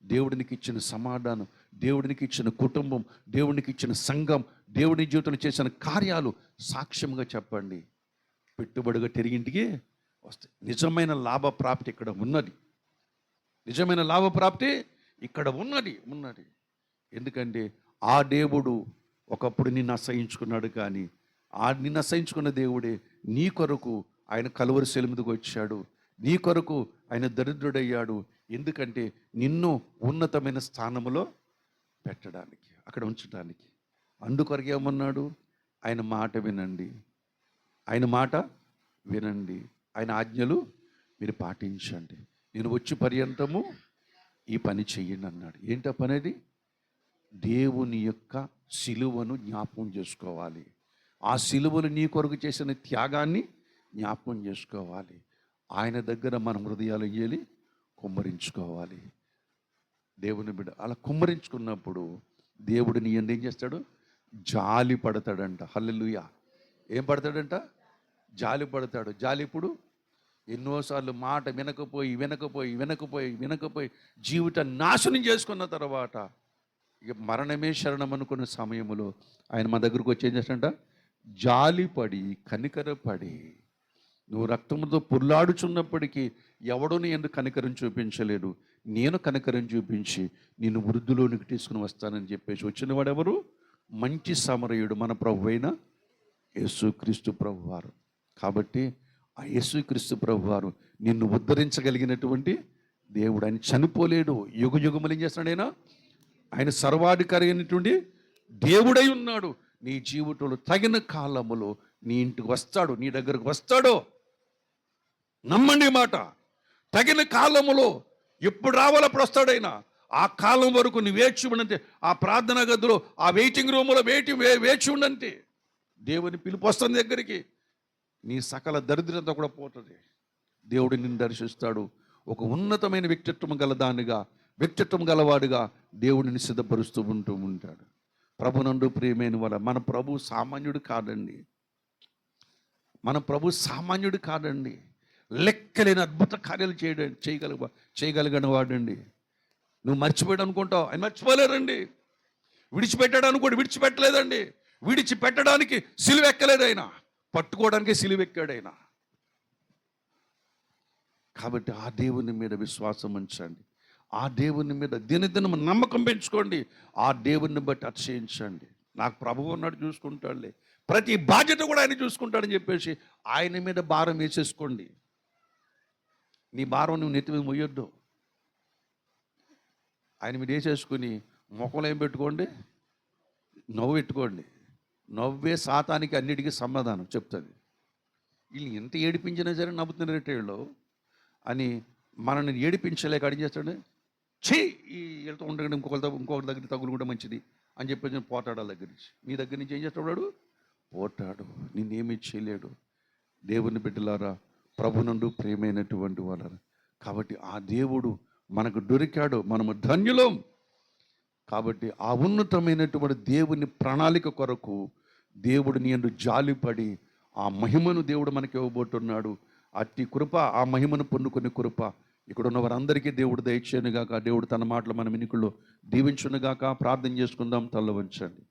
దేవుడికి ఇచ్చిన సమాధానం, దేవుడికి ఇచ్చిన కుటుంబం, దేవుడికి ఇచ్చిన సంఘం, దేవుడి జీవితంలో చేసిన కార్యాలు సాక్ష్యంగా చెప్పండి. పెట్టుబడిగా తిరిగింటికి వస్తాయి. నిజమైన లాభప్రాప్తి ఇక్కడ ఉన్నది. నిజమైన లాభప్రాప్తి ఇక్కడ ఉన్నది. ఎందుకంటే ఆ దేవుడు ఒకప్పుడు నిన్ను అసహించుకున్నాడు, కానీ నిన్ను అసహించుకున్న దేవుడే నీ కొరకు ఆయన కలువరి శిలువ మీదకి వచ్చాడు. నీ కొరకు ఆయన దరిద్రుడయ్యాడు. ఎందుకంటే నిన్ను ఉన్నతమైన స్థానంలో పెట్టడానికి, అక్కడ ఉంచడానికి. అందుకొరకు ఏమన్నాడు? ఆయన మాట వినండి, ఆయన ఆజ్ఞలు మీరు పాటించండి, నేను వచ్చి పర్యంతము ఈ పని చెయ్యండి అన్నాడు. ఏంటో పని అది? దేవుని యొక్క సిలువను జ్ఞాపకం చేసుకోవాలి. ఆ సిలువను నీ కొరకు చేసిన త్యాగాన్ని జ్ఞాపకం చేసుకోవాలి. ఆయన దగ్గర మన హృదయాలు ఇయ్యాలి, కుమ్మరించుకోవాలి. దేవుని బిడ్డ అలా కుమ్మరించుకున్నప్పుడు దేవుడు నీ ఏం చేస్తాడు? జాలి పడతాడంట. హల్లెలూయా. ఏం పడతాడంట? జాలి పడతాడు. జాలి ఇప్పుడు ఎన్నోసార్లు మాట వినకపోయి జీవితాన్ని నాశనం చేసుకున్న తర్వాత ఇక మరణమే శరణం అనుకున్న సమయంలో ఆయన మా దగ్గరకు వచ్చి ఏం చేస్తాడంట? జాలిపడి కనికరపడి, నువ్వు రక్తముతో పుర్లాడుచున్నప్పటికీ ఎవడో నీ ఎందుకు కనికరం చూపించలేడు, నేను కనికరం చూపించి నిన్ను వృద్ధిలోనికి తీసుకుని వస్తానని చెప్పేసి వచ్చిన వాడెవరు? మంచి సమరయుడు, మన ప్రభు అయిన యేసుక్రీస్తు ప్రభువారు. కాబట్టి ఆ యేసుక్రీస్తు ప్రభువారు నిన్ను ఉద్ధరించగలిగినటువంటి దేవుడు. ఆయన చనిపోలేడు. యుగములు ఏం చేస్తున్నాడు? ఆయన సర్వాధికారి అయినటువంటి దేవుడై ఉన్నాడు. నీ జీవితంలో తగిన కాలములో నీ ఇంటికి వస్తాడు, నీ దగ్గరకు వస్తాడో నమ్మండి మాట. తగిన కాలములో ఎప్పుడు రావాలప్పుడు వస్తాడైనా. ఆ కాలం వరకు నువ్వు వేచి ఉండంటే, ఆ ప్రార్థనా గదిలో ఆ వెయిటింగ్ రూమ్లో వేచి ఉండంటే దేవుని పిలుపు వస్తుంది దగ్గరికి. నీ సకల దరిద్రత కూడా పోతుంది. దేవుడు నిన్ను దర్శిస్తాడు. ఒక ఉన్నతమైన వ్యక్తిత్వం గలవాడుగా దేవుడిని సిద్ధపరుస్తూ ఉంటాడు. ప్రభునందు ప్రియమైన వాళ్ళ, మన ప్రభు సామాన్యుడు కాదండి. లెక్కలేని అద్భుత కార్యాలు చేయగలిగిన వాడండి. నువ్వు మర్చిపోయాడు అనుకుంటావు, ఆయన మర్చిపోలేరండి. విడిచిపెట్టాడు అనుకోండి, విడిచిపెట్టలేదండి. విడిచిపెట్టడానికి సిలువ ఎక్కలేదు ఆయన, పట్టుకోవడానికి సిలువ ఎక్కాడు ఆయన. కాబట్టి ఆ దేవుని మీద విశ్వాసం ఉంచండి. ఆ దేవుని మీద దినదినం నమ్మకం పెంచుకోండి. ఆ దేవుని బట్టి అతిశయించండి. నాకు ప్రభువు ఉన్నాడు, చూసుకుంటాడులే, ప్రతి బాధ్యత కూడా ఆయన చూసుకుంటాడని చెప్పేసి ఆయన మీద భారం వేసేసుకోండి. నీ భారం నువ్వు నెత్తి మీద మొయ్యొద్దు. ఆయన మీద వేసేసుకుని ముఖంలో ఏం పెట్టుకోండి? నవ్వు పెట్టుకోండి. నవ్వే సాతానికి అన్నిటికీ సమాధానం చెప్తుంది. వీళ్ళు ఎంత ఏడిపించినా సరే నవ్వుతున్నారు అని మనల్ని ఏడిపించలేక అడిగి చేస్తాడు. వెళ్తూ ఉండగానే ఇంకొకరి దగ్గర తగులు కూడా మంచిది అని చెప్పేసి పోటాడు. వాళ్ళ దగ్గర నుంచి, నీ దగ్గర నుంచి ఏం చేస్తాడు? పోటాడు. నిన్నేమీ చేయలేడు. దేవుని బిడ్డలారా, ప్రభునందు ప్రియమైనటువంటి వాళ్ళారా, కాబట్టి ఆ దేవుడు మనకు దొరికాడు, మనము ధన్యులం. కాబట్టి ఆ ఉన్నతమైనటువంటి దేవుని ప్రణాళిక కొరకు దేవుడు నీ యందు జాలిపడి ఆ మహిమను దేవుడు మనకి ఇవ్వబోతున్నాడు. అట్టి కృప, ఆ మహిమను పొందుకునే కృప ఇక్కడ ఉన్న వారందరికీ దేవుడు దయచేయనుగాక. దేవుడు తన మాటలు మన వినికుల్లో దీవించునుగాక. ప్రార్థన చేసుకుందాం. తల్ల వంచండి.